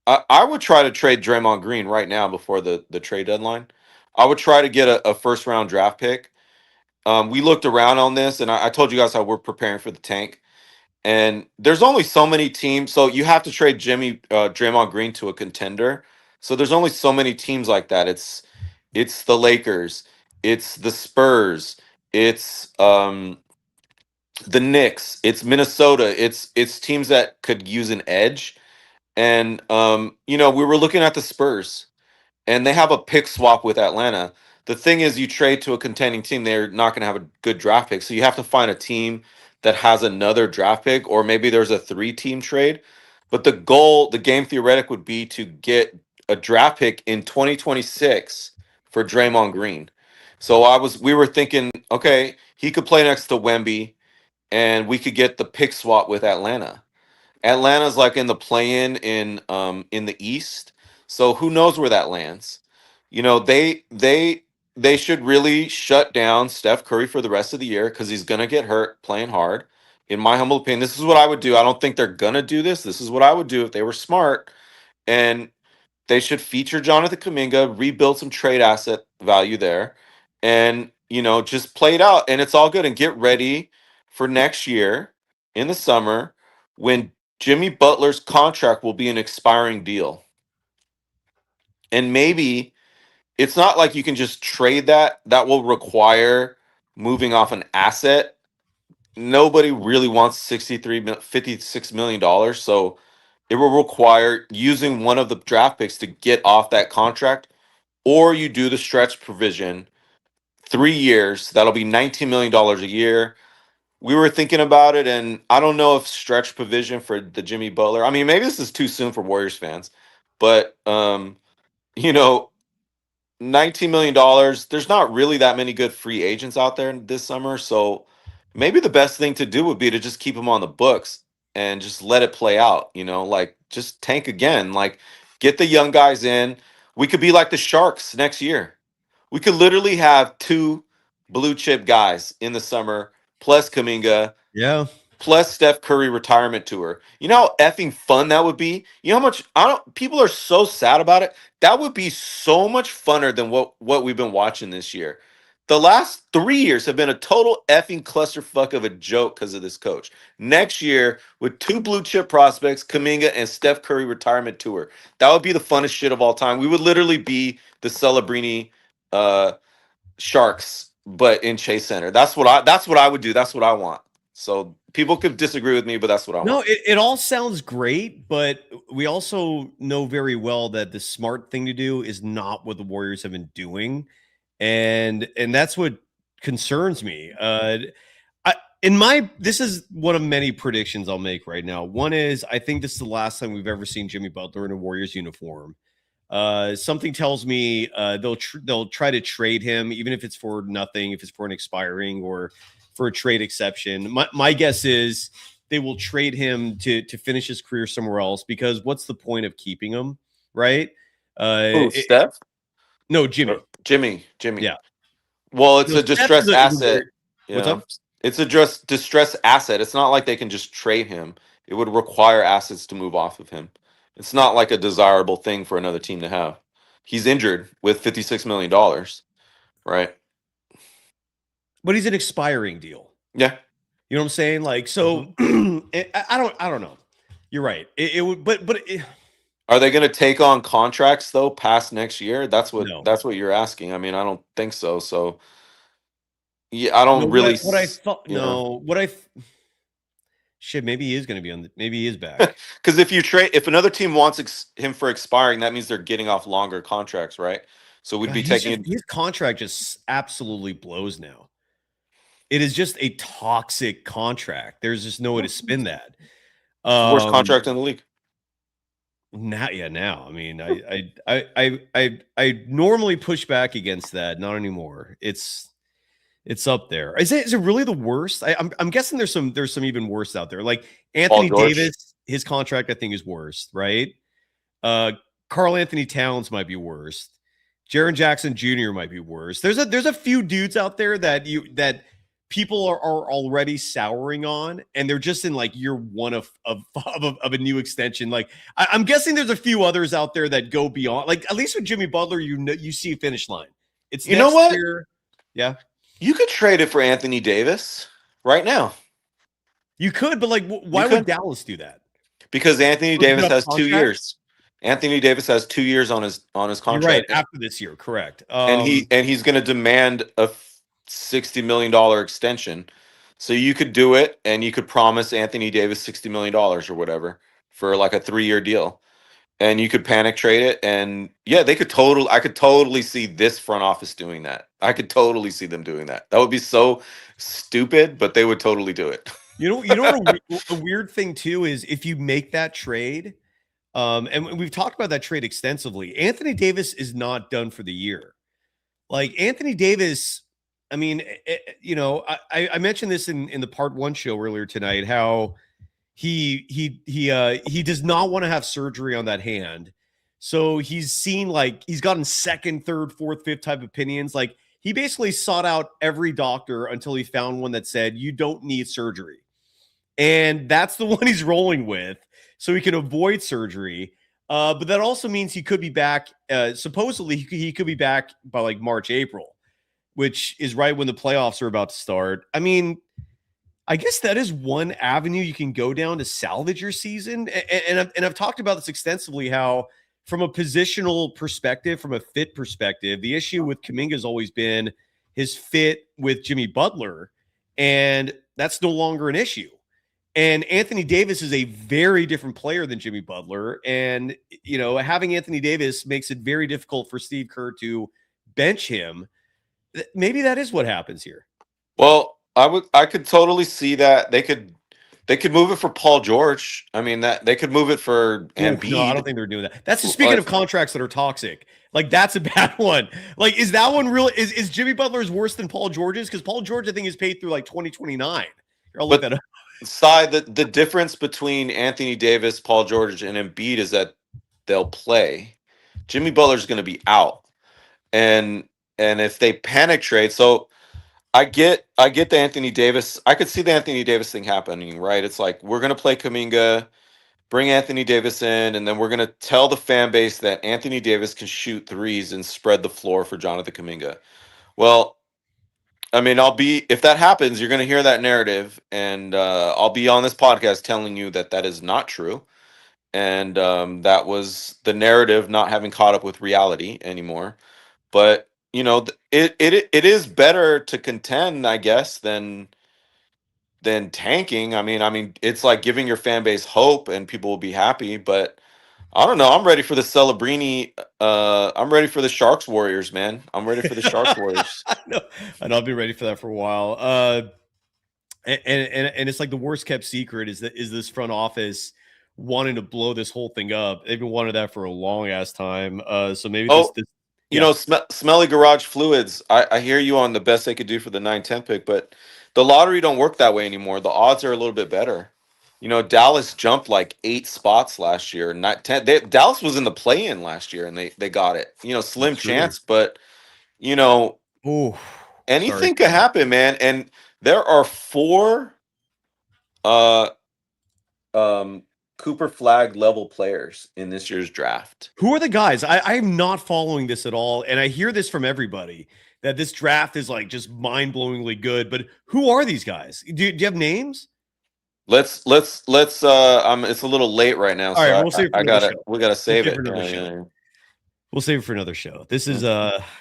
I would try to trade Draymond Green right now before the trade deadline. I would try to get a first round draft pick. We looked around on this, and I told you guys how we're preparing for the tank. And there's only so many teams. So you have to trade Draymond Green to a contender. So there's only so many teams like that. It's the Lakers, it's the Spurs, it's the Knicks, it's Minnesota, it's teams that could use an edge. And we were looking at the Spurs, and they have a pick swap with Atlanta. The thing is, you trade to a contending team, they're not going to have a good draft pick. So you have to find a team that has another draft pick, or maybe there's a 3-team trade. But the game theoretic would be to get a draft pick in 2026 for Draymond Green. So we were thinking, okay, he could play next to Wemby, and we could get the pick swap with Atlanta. Atlanta's like in the play-in in the East, so who knows where that lands? They should really shut down Steph Curry for the rest of the year because he's gonna get hurt playing hard. In my humble opinion, this is what I would do. I don't think they're gonna do this. This is what I would do if they were smart, and they should feature Jonathan Kuminga, rebuild some trade asset value there, and just play it out, and it's all good. And get ready for next year in the summer when Jimmy Butler's contract will be an expiring deal. And maybe it's not like you can just trade that. That will require moving off an asset. Nobody really wants $56 million. So it will require using one of the draft picks to get off that contract, or you do the stretch provision 3 years. That'll be $19 million a year. We were thinking about it, and I don't know if stretch provision for the Jimmy Butler. I mean, maybe this is too soon for Warriors fans, but $19 million. There's not really that many good free agents out there this summer, so maybe the best thing to do would be to just keep him on the books and just let it play out, like just tank again, like get the young guys in. We could be like the Sharks next year. We could literally have 2 blue chip guys in the summer, plus Kuminga, Yeah. plus Steph Curry retirement tour. You know how effing fun that would be? You know how much people are so sad about it? That would be so much funner than what we've been watching this year. The last 3 years have been a total effing clusterfuck of a joke because of this coach. Next year, with 2 blue chip prospects, Kuminga and Steph Curry retirement tour, that would be the funnest shit of all time. We would literally be the Celebrini Sharks, but in Chase Center. That's what I would do. That's what I want. So people could disagree with me, but that's what I No, want. it all sounds great, but we also know very well that the smart thing to do is not what the Warriors have been doing. And that's what concerns me. This is one of many predictions I'll make right now. One is I think this is the last time we've ever seen Jimmy Butler in a Warriors uniform. Something tells me they'll try to trade him, even if it's for nothing, if it's for an expiring or for a trade exception. My guess is they will trade him to finish his career somewhere else, because what's the point of keeping him, right? Steph? No, Jimmy. Jimmy. Yeah. Well, it's No, a distressed asset. What's up? It's a distressed asset. It's not like they can just trade him. It would require assets to move off of him. It's not like a desirable thing for another team to have. He's injured with $56 million, right? But he's an expiring deal. Yeah. You know what I'm saying? Like, so I don't know. You're right. It would, but Are they going to take on contracts though past next year? That's what No. that's what you're asking. I mean, I don't think so. So yeah, I don't really. What I thought. No, what I. Shit, maybe he is going to be on. Maybe he is back. Because if another team wants him for expiring, that means they're getting off longer contracts, right? So we'd be taking his contract just absolutely blows now. It is just a toxic contract. There's just no way to spin that. worst contract in the league. Now. I mean, I normally push back against that. Not anymore. It's up there. Is it really the worst? I'm guessing there's some even worse out there. Like Anthony Davis, his contract I think is worst, right? Karl Anthony Towns might be worst. Jaren Jackson Jr. might be worse. There's a few dudes out there that people are already souring on, and they're just in like year one of a new extension. Like I'm guessing there's a few others out there that go beyond. Like at least with Jimmy Butler, you see a finish line. It's you know what? Year. Yeah, you could trade it for Anthony Davis right now. You could, but like, why would Dallas do that? Because Anthony Davis has 2 years. Anthony Davis has 2 years on his contract. You're right, after this year, correct? And he's going to demand a $60 million extension. So you could do it, and you could promise Anthony Davis $60 million or whatever for like a 3-year deal, and you could panic trade it. And yeah, I could totally see this front office doing that. I could totally see them doing that. That would be so stupid, but they would totally do it. You know what a weird thing too is if you make that trade, and we've talked about that trade extensively. Anthony Davis is not done for the year. Like Anthony Davis, I mean, I mentioned this in the part 1 show earlier tonight, how he does not want to have surgery on that hand. So he's gotten second, third, fourth, fifth type opinions. Like he basically sought out every doctor until he found one that said, you don't need surgery. And that's the one he's rolling with, so he can avoid surgery. But that also means he could be back. Supposedly, he could be back by like March, April, which is right when the playoffs are about to start. I mean, I guess that is one avenue you can go down to salvage your season. And I've talked about this extensively, how from a positional perspective, from a fit perspective, the issue with Kuminga has always been his fit with Jimmy Butler, and that's no longer an issue. And Anthony Davis is a very different player than Jimmy Butler. And, having Anthony Davis makes it very difficult for Steve Kerr to bench him. Maybe that is what happens here. Well, I could totally see that. They could move it for Paul George. I mean, that they could move it for Embiid. No, I don't think they're doing that. That's speaking of contracts that are toxic. Like that's a bad one. Like, is that one real? Is Jimmy Butler's worse than Paul George's? Because Paul George, I think, is paid through like 2029. I'll look that up. The difference between Anthony Davis, Paul George, and Embiid is that they'll play. Jimmy Butler's going to be out, and if they panic trade, so I get the Anthony Davis. I could see the Anthony Davis thing happening, right? It's like we're going to play Kuminga, bring Anthony Davis in, and then we're going to tell the fan base that Anthony Davis can shoot threes and spread the floor for Jonathan Kuminga. Well, I mean, if that happens, you're going to hear that narrative, and I'll be on this podcast telling you that that is not true, and that was the narrative not having caught up with reality anymore. But it is better to contend, I guess, than tanking. I mean, it's like giving your fan base hope, and people will be happy. But I don't know. I'm ready for the Celebrini. I'm ready for the Sharks Warriors, man. I'm ready for the Sharks Warriors. I know, and I'll be ready for that for a while. And it's like the worst kept secret is this front office wanting to blow this whole thing up. They've been wanting that for a long ass time. So maybe smelly garage fluids. I hear you on the best they could do for the 9-10 pick, but the lottery don't work that way anymore. The odds are a little bit better. Dallas jumped like 8 spots last year, not 10. Dallas was in the play-in last year, and they got it. Slim chance, but Ooh, anything could happen, man. And there are 4 Cooper Flag level players in this year's draft. Who are the guys? I'm not following this at all, and I hear this from everybody that this draft is like just mind-blowingly good. But who are these guys? Do you have names? Let's it's a little late right now. All right, we'll save it for another show. We gotta save it. We'll save it for another show. This is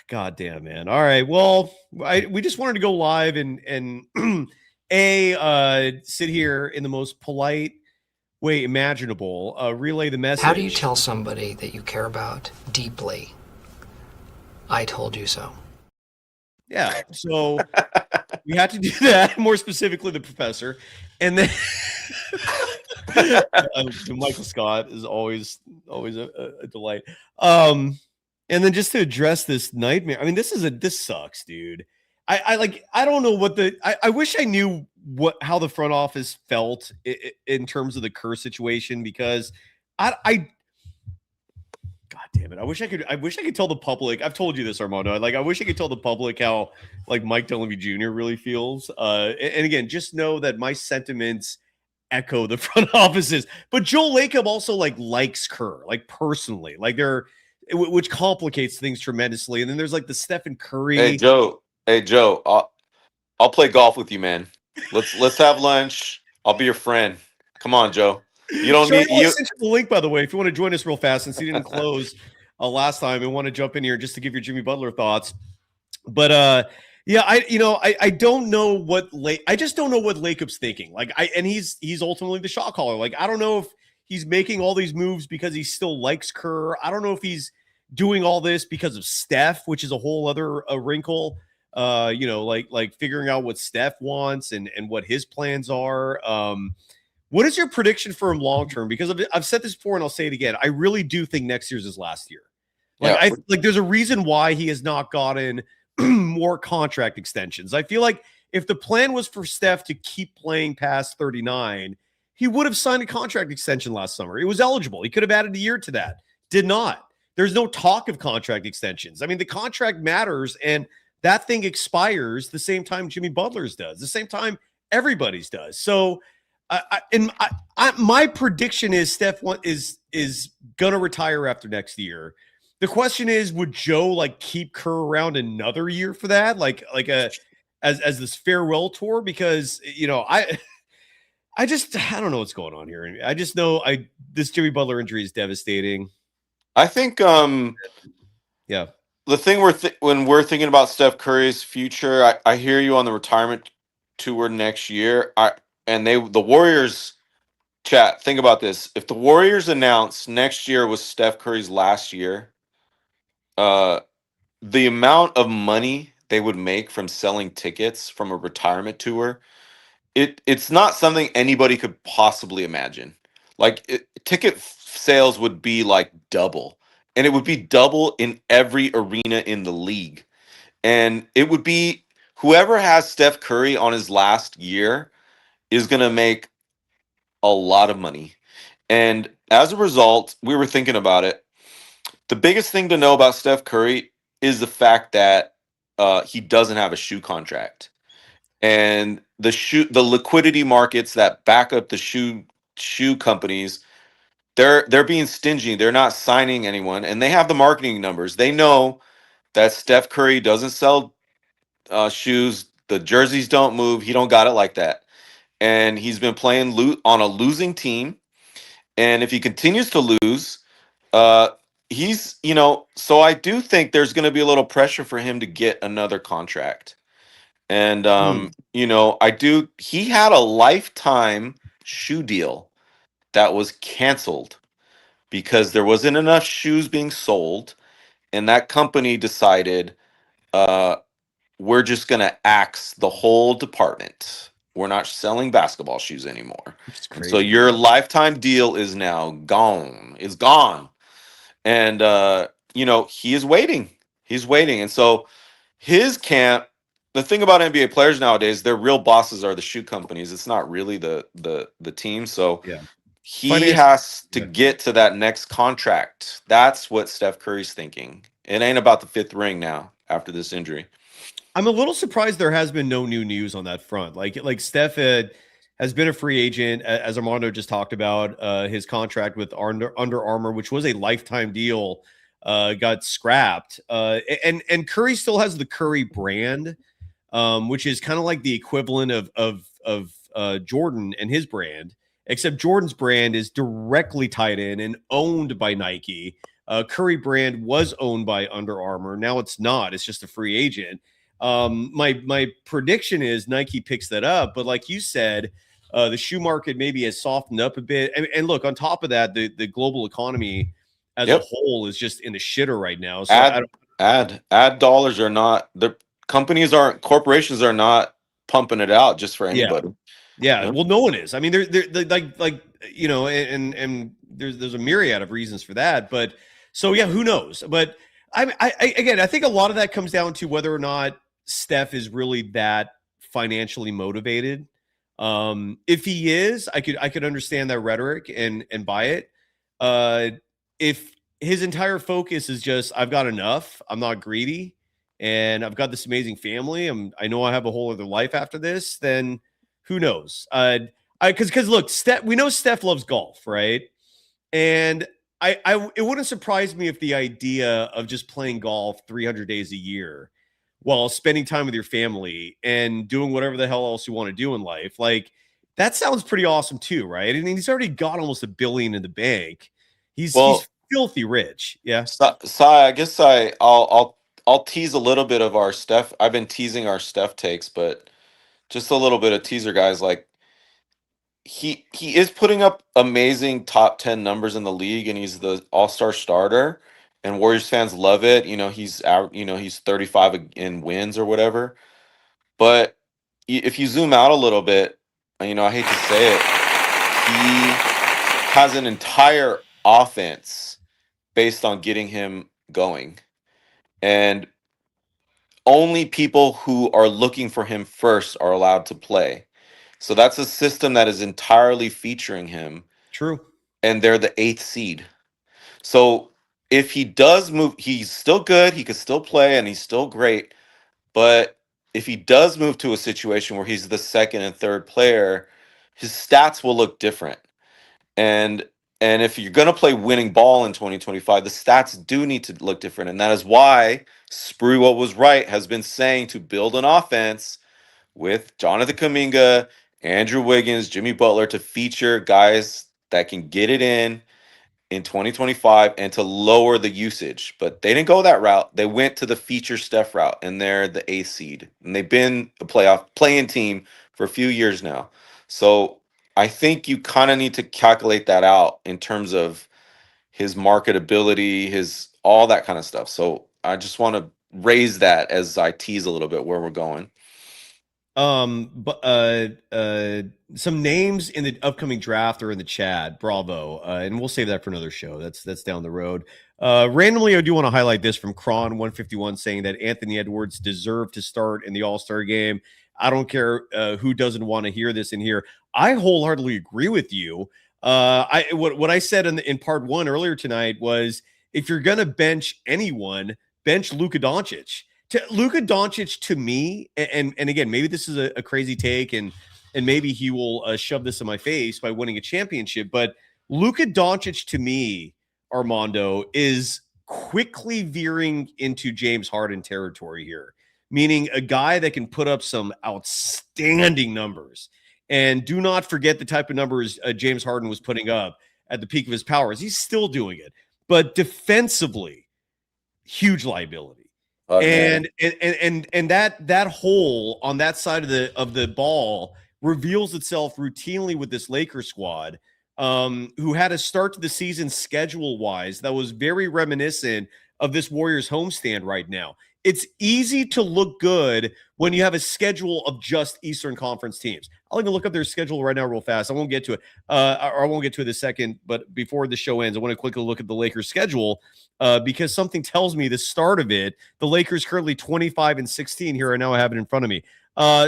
goddamn, man. All right. Well, we just wanted to go live and sit here in the most polite way imaginable, relay the message. How do you tell somebody that you care about deeply? I told you so. Yeah. So we had to do that, more specifically the professor. And then Michael Scott is always a delight. And then just to address this nightmare. I mean, this sucks, dude. I don't know what I wish I knew how the front office felt in terms of the Kerr situation, because God damn it. I wish I could tell the public. I've told you this, Armando. I wish I could tell the public how like Mike Dunleavy Jr. really feels. And again, just know that my sentiments echo the front offices. But Joel Lacob also likes Kerr, personally, which complicates things tremendously. And then there's the Stephen Curry. Hey Joe, I'll play golf with you, man. Let's have lunch. I'll be your friend. Come on, Joe. You don't need you. Send you the link, by the way, if you want to join us real fast, since he didn't close last time and want to jump in here just to give your Jimmy Butler thoughts. But I don't know what I just don't know what Lacob's thinking. And he's ultimately the shot caller. I don't know if he's making all these moves because he still likes Kerr. I don't know if he's doing all this because of Steph, which is a whole other wrinkle. Figuring out what Steph wants and what his plans are. What is your prediction for him long term? Because I've said this before and I'll say it again. I really do think next year's his last year. There's a reason why he has not gotten more contract extensions. I feel like if the plan was for Steph to keep playing past 39, he would have signed a contract extension last summer. It was eligible. He could have added a year to that. Did not. There's no talk of contract extensions. I mean, the contract matters, and that thing expires the same time Jimmy Butler's does, the same time everybody's does. So my prediction is Steph is going to retire after next year. The question is, would Joe keep Kerr around another year for that? As this farewell tour? Because, I don't know what's going on here. I just know this Jimmy Butler injury is devastating. I think, yeah. The thing when we're thinking about Steph Curry's future, I hear you on the retirement tour next year. The Warriors chat. Think about this: if the Warriors announce next year was Steph Curry's last year, the amount of money they would make from selling tickets from a retirement tour, it's not something anybody could possibly imagine. Ticket sales would be double. and it would be double in every arena in the league. And it would be whoever has Steph Curry on his last year is going to make a lot of money. And as a result, we were thinking about it. The biggest thing to know about Steph Curry is the fact that he doesn't have a shoe contract. And the liquidity markets that back up the shoe companies, they're being stingy. They're not signing anyone, and they have the marketing numbers. They know that Steph Curry doesn't sell shoes. The jerseys don't move. He don't got it like that, and he's been playing on a losing team. And if he continues to lose, he's So I do think there's going to be a little pressure for him to get another contract. And I do. He had a lifetime shoe deal that was canceled because there wasn't enough shoes being sold, and that company decided, we're just gonna axe the whole department. We're not selling basketball shoes anymore. It's And so crazy. your lifetime deal is now gone. It's gone. And he is waiting. He's waiting. And so his camp, the thing about NBA players nowadays, their real bosses are the shoe companies. It's not really the team. So Yeah. he Finance- has to yeah. get to that next contract. That's what Steph Curry's thinking. It ain't about the fifth ring now after this injury. I'm a little surprised there has been no new news on that front. Like Steph has been a free agent, as Armando just talked about. His contract with Under Armour, which was a lifetime deal, got scrapped. And Curry still has the Curry brand, which is kind of like the equivalent of Jordan and his brand, except Jordan's brand is directly tied in and owned by Nike. Curry brand was owned by Under Armour. Now it's not. It's just a free agent. My prediction is Nike picks that up, but like you said, the shoe market maybe has softened up a bit. And look, on top of that, the global economy as a whole is just in the shitter right now. So ad dollars are not, the corporations are not pumping it out just for anybody. Yeah. Well, no one is. I mean, they're like and there's a myriad of reasons for that. But so yeah, who knows? But I think a lot of that comes down to whether or not Steph is really that financially motivated. If he is, I could understand that rhetoric and buy it. If his entire focus is just, I've got enough, I'm not greedy, and I've got this amazing family, I know I have a whole other life after this, then who knows? Because look, we know Steph loves golf, right? And it wouldn't surprise me if the idea of just playing golf 300 days a year while spending time with your family and doing whatever the hell else you want to do in life, like that sounds pretty awesome too, right? And he's already got almost $1 billion in the bank. He's filthy rich. Yeah. So I guess I'll tease a little bit of our Steph. I've been teasing our Steph takes, but just a little bit of teaser, guys. Like he is putting up amazing top 10 numbers in the league, and he's the all-star starter, and Warriors fans love it. He's out, he's 35 in wins or whatever. But if you zoom out a little bit, I hate to say it, he has an entire offense based on getting him going. And only people who are looking for him first are allowed to play. So that's a system that is entirely featuring him. True. And they're the 8th seed. So if he does move, he's still good. He could still play and he's still great. But if he does move to a situation where he's the second and third player, his stats will look different. And if you're going to play winning ball in 2025, the stats do need to look different. And that is why Sprewell was right, has been saying to build an offense with Jonathan Kuminga, Andrew Wiggins, Jimmy Butler, to feature guys that can get it in 2025 and to lower the usage. But they didn't go that route. They went to the feature Steph route, and they're the 8th seed. And they've been a playing team for a few years now. So I think you kind of need to calculate that out in terms of his marketability, his all that kind of stuff. So I just want to raise that as I tease a little bit where we're going. Some names in the upcoming draft are in the chat. Bravo. And we'll save that for another show. That's down the road. Randomly, I do want to highlight this from Cron 151 saying that Anthony Edwards deserved to start in the All-Star game. I don't care who doesn't want to hear this in here. I wholeheartedly agree with you. What I said in part one earlier tonight was, if you're gonna bench anyone, bench Luka Doncic. Luka Doncic, to me, and again, maybe this is a crazy take, and maybe he will shove this in my face by winning a championship, but Luka Doncic, to me, Armando, is quickly veering into James Harden territory here, meaning a guy that can put up some outstanding numbers. And do not forget the type of numbers James Harden was putting up at the peak of his powers. He's still doing it, but defensively, huge liability. And that hole on that side of the ball reveals itself routinely with this Lakers squad, who had a start to the season schedule-wise that was very reminiscent of this Warriors homestand right now. It's easy to look good when you have a schedule of just Eastern Conference teams. I'll even look up their schedule right now real fast. I won't get to it, or I won't get to it in a second, but before the show ends, I want to quickly look at the Lakers schedule because something tells me the start of it, the Lakers currently 25-16 here. I now have it in front of me.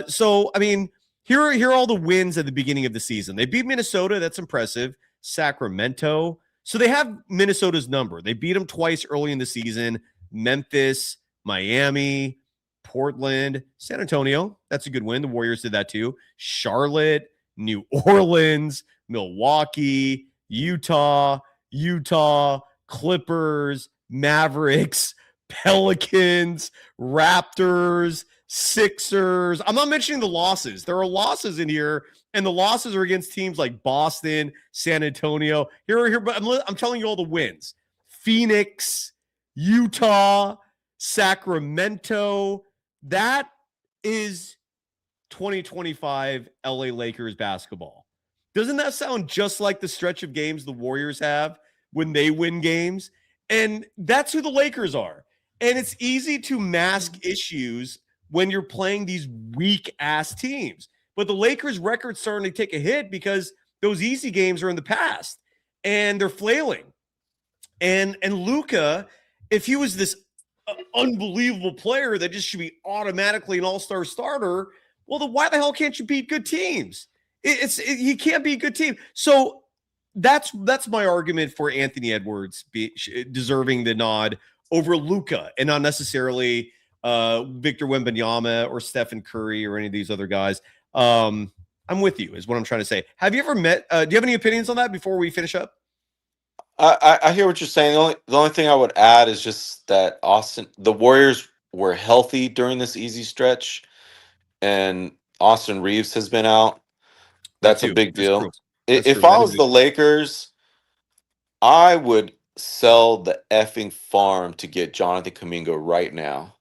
So, I mean, here are all the wins at the beginning of the season. They beat Minnesota. That's impressive. Sacramento. So they have Minnesota's number. They beat them twice early in the season. Memphis, Miami, Portland, San Antonio. That's a good win. The Warriors did that too. Charlotte, New Orleans, Milwaukee, Utah, Clippers, Mavericks, Pelicans, Raptors, Sixers. I'm not mentioning the losses. There are losses in here, and the losses are against teams like Boston, San Antonio. But I'm telling you all the wins. Phoenix, Utah, Sacramento. That is 2025 LA Lakers basketball. Doesn't that sound just like the stretch of games the Warriors have when they win games? And that's who the Lakers are. And it's easy to mask issues when you're playing these weak-ass teams. But the Lakers' record's starting to take a hit because those easy games are in the past, and they're flailing. And Luka, if he was this unbelievable player that just should be automatically an all-star starter, well, then why the hell can't you beat good teams? He can't be a good team. So that's my argument for Anthony Edwards deserving the nod over Luka, and not necessarily Victor Wembanyama or Stephen Curry or any of these other guys. I'm with you, is what I'm trying to say. Have you ever met? Do you have any opinions on that before we finish up? I hear what you're saying. The only thing I would add is just that the Warriors were healthy during this easy stretch, and Austin Reeves has been out. That's a big deal. If I was the Lakers, I would sell the effing farm to get Jonathan Kuminga right now.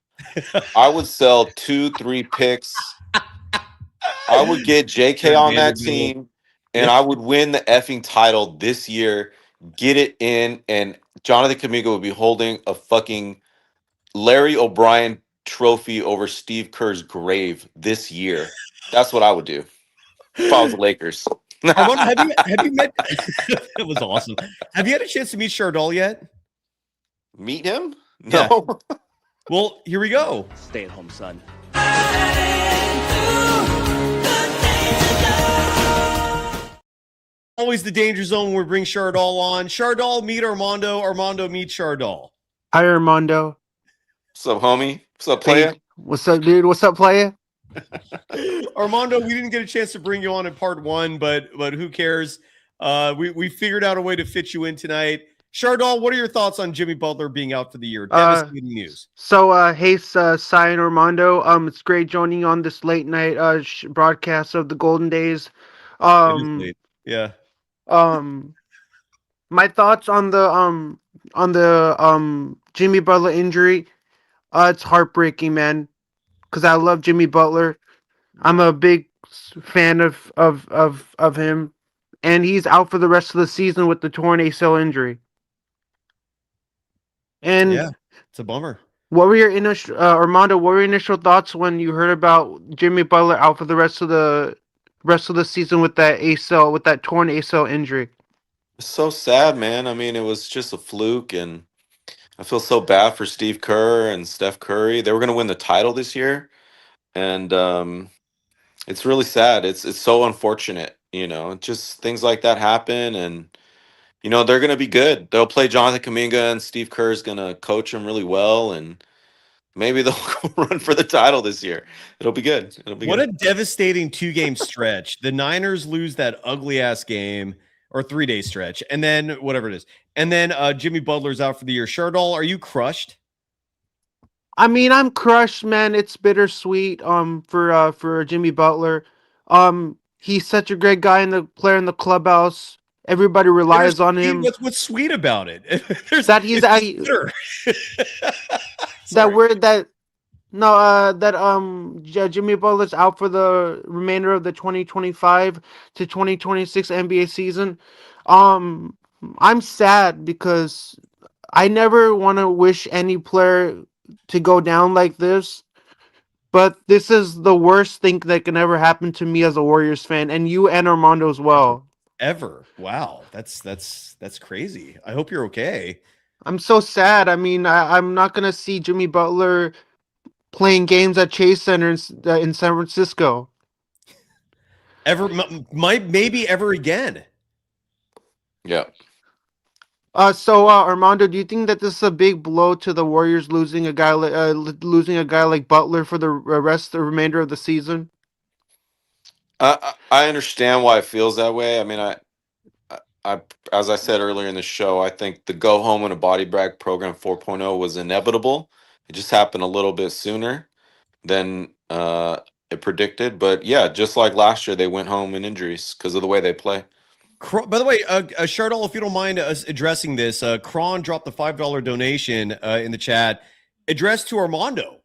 I would sell 2-3 picks. I would get JK on that team, and I would win the effing title this year. Get it in, and Jonathan Kuminga would be holding a fucking Larry O'Brien trophy over Steve Kerr's grave this year. That's what I would do if I was the Lakers. Have you met? That was awesome. Have you had a chance to meet Chardol yet? Meet him? No. Yeah. Well, here we go. Stay at home, son. Always the danger zone when we bring Chardol on. Chardol, meet Armando. Armando, meet Chardol. Hi, Armando. What's up, homie? What's up, player? What's up, dude? What's up, player? Armando, we didn't get a chance to bring you on in part one, but who cares? We figured out a way to fit you in tonight. Chardol, what are your thoughts on Jimmy Butler being out for the year? Devastating news. So, hey, Cy and Armando. It's great joining you on this late night broadcast of the Golden Days. It is late. Yeah. My thoughts on the Jimmy Butler injury. It's heartbreaking, man, because I love Jimmy Butler. I'm a big fan of him, and he's out for the rest of the season with the torn ACL injury. And yeah, it's a bummer. What were your initial, Armando? What were your initial thoughts when you heard about Jimmy Butler out for the rest of the season with that ACL, with that torn ACL injury? It's so sad, man. I mean, it was just a fluke, and I feel so bad for Steve Kerr and Steph Curry. They were going to win the title this year, and it's really sad. It's so unfortunate, just things like that happen, and they're going to be good. They'll play Jonathan Kuminga, and Steve Kerr's going to coach them really well, and maybe they'll go run for the title this year. It'll be good. It'll be What good. a devastating 2-game stretch. The Niners lose that ugly ass game, or 3-day stretch, and then whatever it is. And then Jimmy Butler's out for the year. Shardall, are you crushed? I mean, I'm crushed, man. It's bittersweet. For Jimmy Butler, he's such a great guy in the player in the clubhouse. Everybody relies on him. What's sweet about it? That he's bitter. that word that no that Jimmy Butler's out for the remainder of the 2025 to 2026 NBA season. I'm sad because I never want to wish any player to go down like this, but this is the worst thing that can ever happen to me as a Warriors fan, and you and Armando as well. Ever. Wow, that's crazy. I hope you're okay. I'm so sad. I mean, I'm not gonna see Jimmy Butler playing games at Chase Center in San Francisco. Maybe ever again. Yeah. So Armando, do you think that this is a big blow to the Warriors losing a guy like Butler for the remainder of the season? I understand why it feels that way. I mean, I as I said earlier in the show, I think the go home in a body bag program 4.0 was inevitable. It just happened a little bit sooner than it predicted. But yeah, just like last year, they went home in injuries because of the way they play. By the way, Shardall, if you don't mind us addressing this, Kron dropped the $5 donation in the chat addressed to Armando,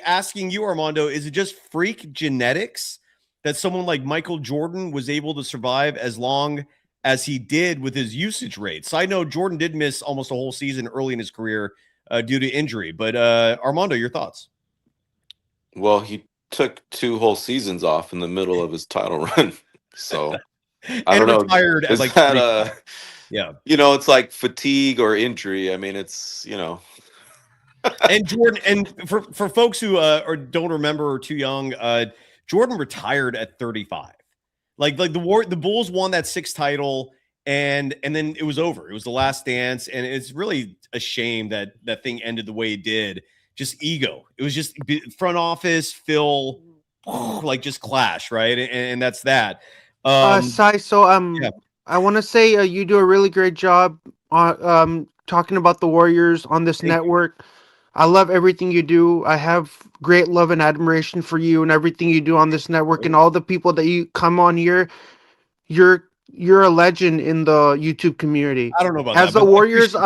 asking you, Armando, is it just freak genetics that someone like Michael Jordan was able to survive as long as he did with his usage rate? Side note, Jordan did miss almost a whole season early in his career due to injury. But Armando, your thoughts? Well, he took 2 whole seasons off in the middle of his title run. So I don't know. Retired Is like that yeah. It's like fatigue or injury. I mean, it's And Jordan, and for folks who or don't remember or too young, Jordan retired at 35. Like the Bulls won that 6th title, and then it was over. It was the last dance, and it's really a shame that that thing ended the way it did. Just ego. It was just front office, Phil, like just clash, right? And that's that. Sai, yeah. I want to say you do a really great job talking about the Warriors on this network. I love everything you do. I have great love and admiration for you and everything you do on this network and all the people that you come on here. You're a legend in the YouTube community. I don't know about As that. the Warriors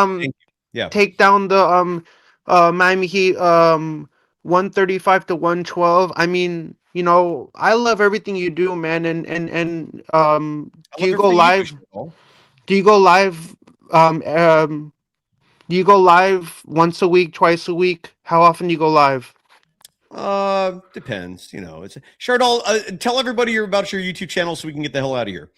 yeah. take down the Miami Heat 135 to 112. I mean, I love everything you do, man. And do you go live? Do you go live? Do you go live once a week, twice a week? How often do you go live? Depends. It's Shardall. Tell everybody about your YouTube channel so we can get the hell out of here.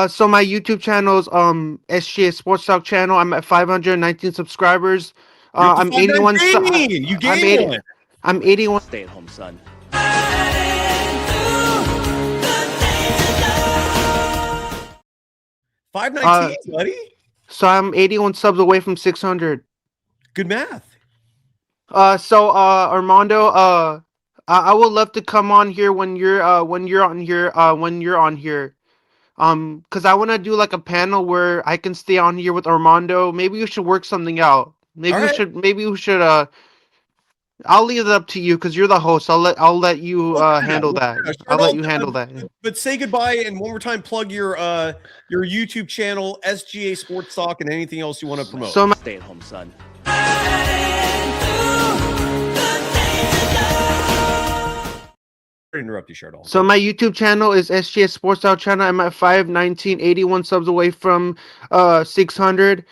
So my YouTube channel is SGA Sports Talk channel. I'm at 519 subscribers. I'm 81. You gained one. I'm 81. Stay at home, son. 519, buddy. So I'm 81 subs away from 600. Good math. Armando, I would love to come on here when you're on here. Because I want to do like a panel where I can stay on here with Armando. Maybe we should work something out. Maybe we should. I'll leave it up to you because you're the host. I'll let you handle that. I'll let you handle that. But say goodbye and one more time plug your YouTube channel, SGA Sports Talk, and anything else you want to promote. So Stay at home, son. Interrupt you, Shardall. So my YouTube channel is SGS Sports Talk channel. I'm at 519, 81 subs away from 600.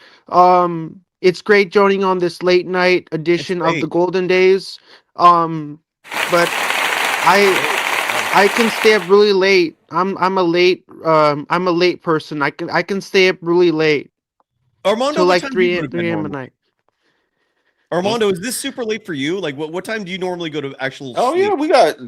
it's great joining on this late night edition of the Golden Days. But I can stay up really late. I'm a late person. I can stay up really late. Armando, Till what like time do you 3 go to bed 3 a.m. at normally? night. Armando, is this super late for you? Like, what time do you normally go to actual Oh sleep? yeah, we got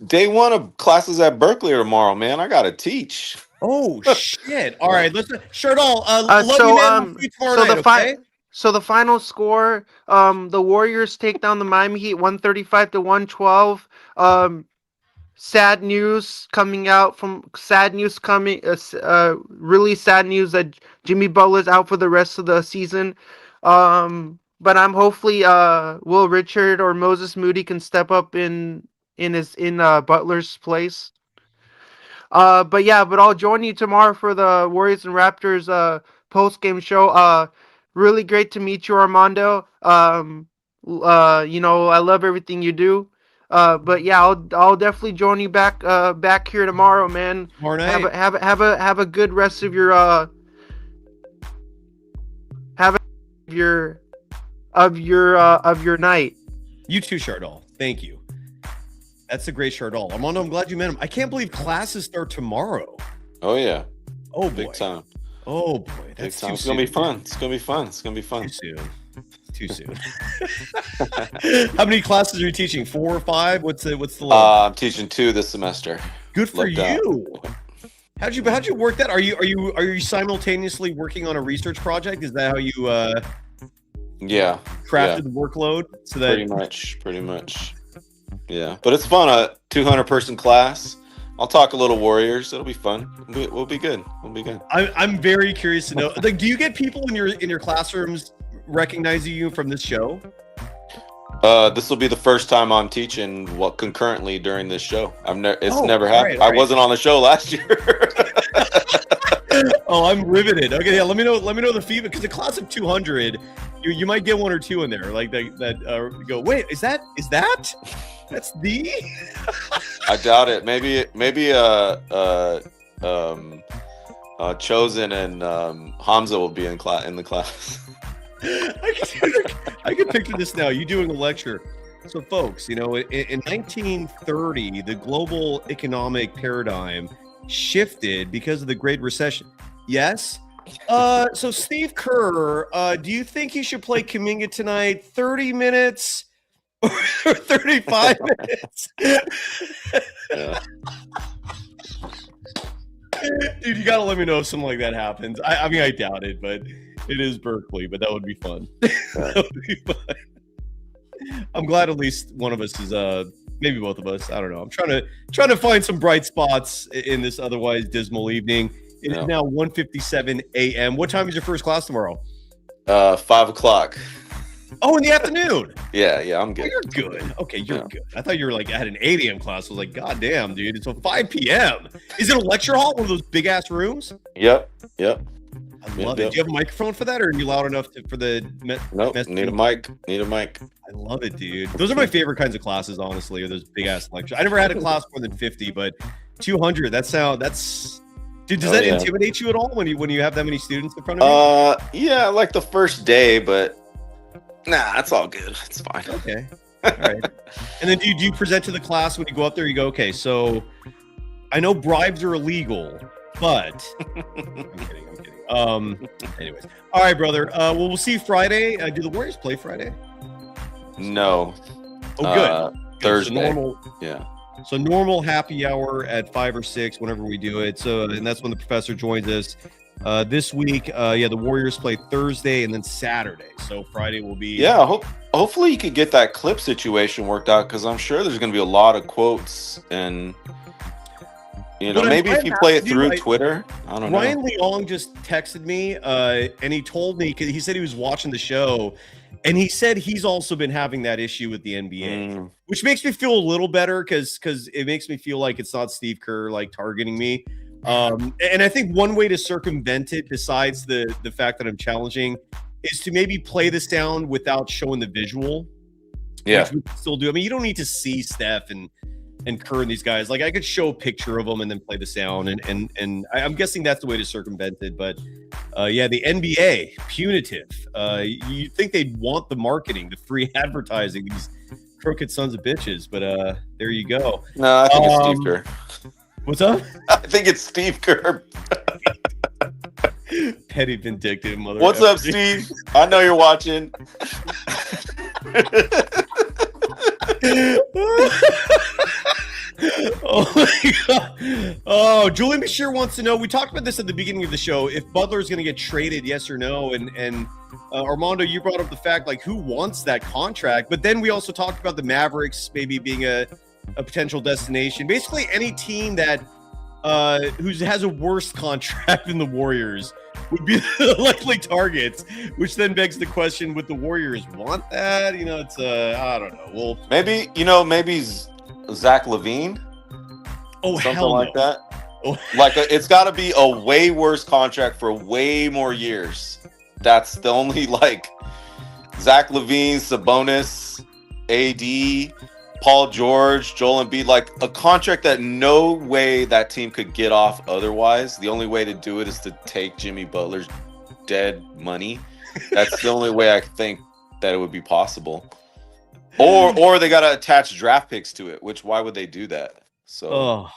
day one of classes at Berkeley tomorrow, man. I gotta teach. Oh shit! All right, let's Shardal. Love So you, man. We'll see you tomorrow so night, okay? So the final score, the Warriors take down the Miami Heat 135-112. Sad news coming, really sad news that Jimmy Butler's out for the rest of the season. But I'm hopefully Will Richard or Moses Moody can step up in Butler's place. But I'll join you tomorrow for the Warriors and Raptors post game show. Really great to meet you, Armando. I love everything you do. But yeah, I'll definitely join you back here tomorrow, man. Tomorrow night. Have a good rest of your night. You too, Shardal. Thank you. That's a great Shardal. Armando, I'm glad you met him. I can't believe classes start tomorrow. Oh yeah. Oh boy. Big time. Oh boy. Big That's time. too It's gonna be soon. fun. It's gonna be fun. It's gonna be fun. Too soon. Too soon. How many classes are you teaching? 4 or 5? What's the load? I'm teaching 2 this semester. Good for Lucked out. you. How'd you work that? Are you simultaneously working on a research project? Is that how you Yeah. crafted the workload? So that Pretty much. Yeah. But it's fun. A 200-person class. I'll talk a little Warriors. It'll be fun. We'll be good. We'll be good. I'm very curious to know. Like, do you get people in your classrooms recognizing you from this show? This will be the first time I'm teaching concurrently during this show. It's never happened. All right. I wasn't on the show last year. Oh, I'm riveted. Okay, yeah. Let me know the feedback, because the class of 200, you might get 1 or 2 in there like that go. Wait, is that that's the? I doubt it. Maybe Chosen and Hamza will be in the class. I can picture this now. You doing a lecture. So, folks, in 1930, the global economic paradigm shifted because of the Great Recession. Yes. So Steve Kerr, do you think he should play Kuminga tonight? 30 minutes or 35 minutes? Yeah. Dude, you gotta let me know if something like that happens. I mean, I doubt it, but it is Berkeley. But that would be fun. That would be fun. I'm glad at least one of us is maybe both of us. I don't know. I'm trying to find some bright spots in this otherwise dismal evening. It is now 1:57 a.m. What time is your first class tomorrow? 5 o'clock. Oh, in the afternoon. Yeah, I'm Oh, good. you're good. Okay, you're good. I thought you were like, I had an 8 a.m. class. I was like, God damn, dude. It's a 5 p.m. Is it a lecture hall? One of those big ass rooms? Yep. I love it. Do you have a microphone for that, or are you loud enough for the Nope. Need a mic. I love it, dude. Those are my favorite kinds of classes, honestly, are those big ass lectures. I never had a class more than 50, but 200, that's dude, does that intimidate you at all when you have that many students in front of you? Yeah, like the first day, but nah, that's all good. It's fine. Okay. All right. And then do you present to the class when you go up there? You go, okay, so I know bribes are illegal, but I'm kidding. Anyways. All right, brother. Well, we'll see you Friday. Do the Warriors play Friday? No. Oh, good. Thursday. So normal, Yeah. So normal happy hour at 5 or 6 whenever we do it. So, and that's when the professor joins us. This week, the Warriors play Thursday and then Saturday. So Friday will be. Yeah. Hopefully you could get that clip situation worked out, because I'm sure there's going to be a lot of quotes, and maybe if you play it through Twitter. I don't know. Ryan Leong just texted me, and he told me, because he said he was watching the show, and he said he's also been having that issue with the NBA, which makes me feel a little better, because it makes me feel like it's not Steve Kerr like targeting me. And I think one way to circumvent it, besides the fact that I'm challenging, is to maybe play this down without showing the visual. Yeah. Which we can still do. I mean, you don't need to see Steph and and Kerr and these guys. Like I could show a picture of them and then play the sound, and I'm guessing that's the way to circumvent it. But yeah, the NBA punitive. You think they'd want the marketing, the free advertising, these crooked sons of bitches? But there you go. No, I think it's Steve Kerr. What's up? I think it's Steve Kerr. Petty vindictive mother. What's up, Steve? I know you're watching. Oh my God. Oh, Julian Bashir wants to know. We talked about this at the beginning of the show. If Butler is going to get traded, yes or no? And Armando, you brought up the fact like who wants that contract, but then we also talked about the Mavericks maybe being a potential destination. Basically, any team that who has a worse contract than the Warriors would be the likely targets, which then begs the question: would the Warriors want that? You know, it's I don't know. Well, maybe Zach LaVine. Oh, something hell like no. that. Oh. Like it's got to be a way worse contract for way more years. That's the only like Zach LaVine, Sabonis, AD, Paul George, Joel Embiid, like a contract that no way that team could get off otherwise. The only way to do it is to take Jimmy Butler's dead money. That's the only way I think that it would be possible. Or they got to attach draft picks to it, which why would they do that? So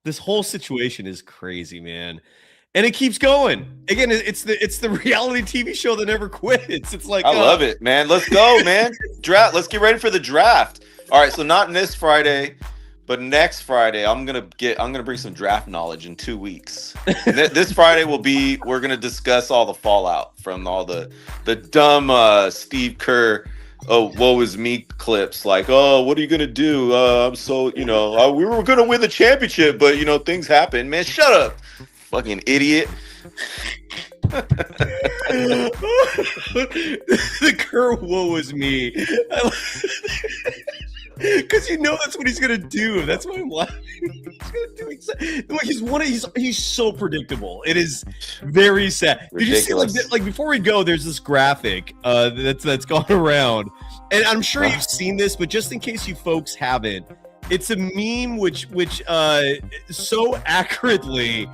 this whole situation is crazy, man. And it keeps going. Again, it's the reality TV show that never quits. It's like I love it, man. Let's go, man. Draft. Let's get ready for the draft. All right, so not this Friday, but next Friday, I'm gonna bring some draft knowledge in 2 weeks. This Friday we're gonna discuss all the fallout from all the dumb Steve Kerr, oh, woe is me clips. Like, oh, what are you gonna do? I'm so we were gonna win the championship, but things happen. Man, shut up, fucking idiot. The Kerr woe is me. Because that's what he's gonna do. That's why I'm laughing. He's gonna do exactly. He's so predictable. It is very sad. Ridiculous. Did you see like before we go? There's this graphic that's gone around, and I'm sure you've seen this, but just in case you folks haven't, it's a meme which so accurately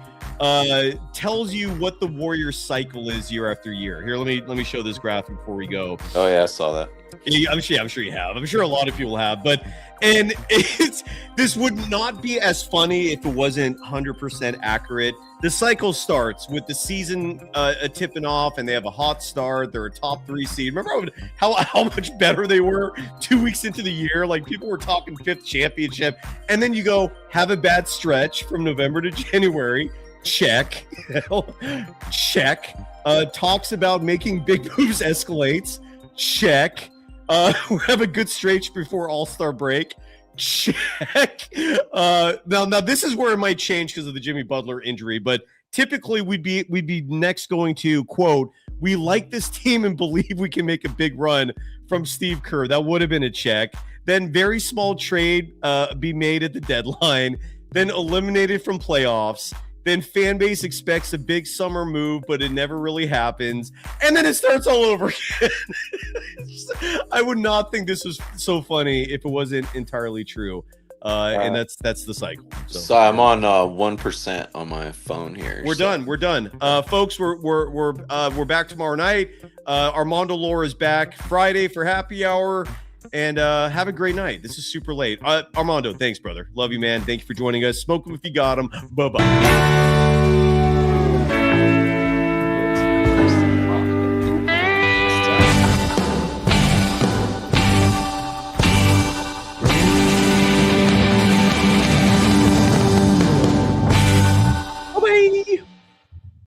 tells you what the Warriors cycle is year after year. Here, let me show this graphic before we go. Oh yeah, I saw that. I'm sure you have. I'm sure a lot of people have. This would not be as funny if it wasn't 100% accurate. The cycle starts with the season tipping off, and they have a hot start. They're a top 3 seed. Remember how much better they were 2 weeks into the year? Like people were talking 5th championship, and then you go have a bad stretch from November to January. Check. Check. Talks about making big moves escalates. Check. We have a good stretch before All-Star break. Check. Now this is where it might change because of the Jimmy Butler injury, but typically we'd be next going to quote, "We like this team and believe we can make a big run" from Steve Kerr. That would have been a check. Then very small trade be made at the deadline. Then eliminated from playoffs. Then fan base expects a big summer move, but it never really happens. And then it starts all over again. I would not think this was so funny if it wasn't entirely true. And that's the cycle. So I'm on 1% on my phone here. We're done. Folks, we're back tomorrow night. Armando Lara is back Friday for happy hour. And have a great night. This is super late. Armando, thanks, brother. Love you, man. Thank you for joining us. Smoke them if you got them. Bye-bye.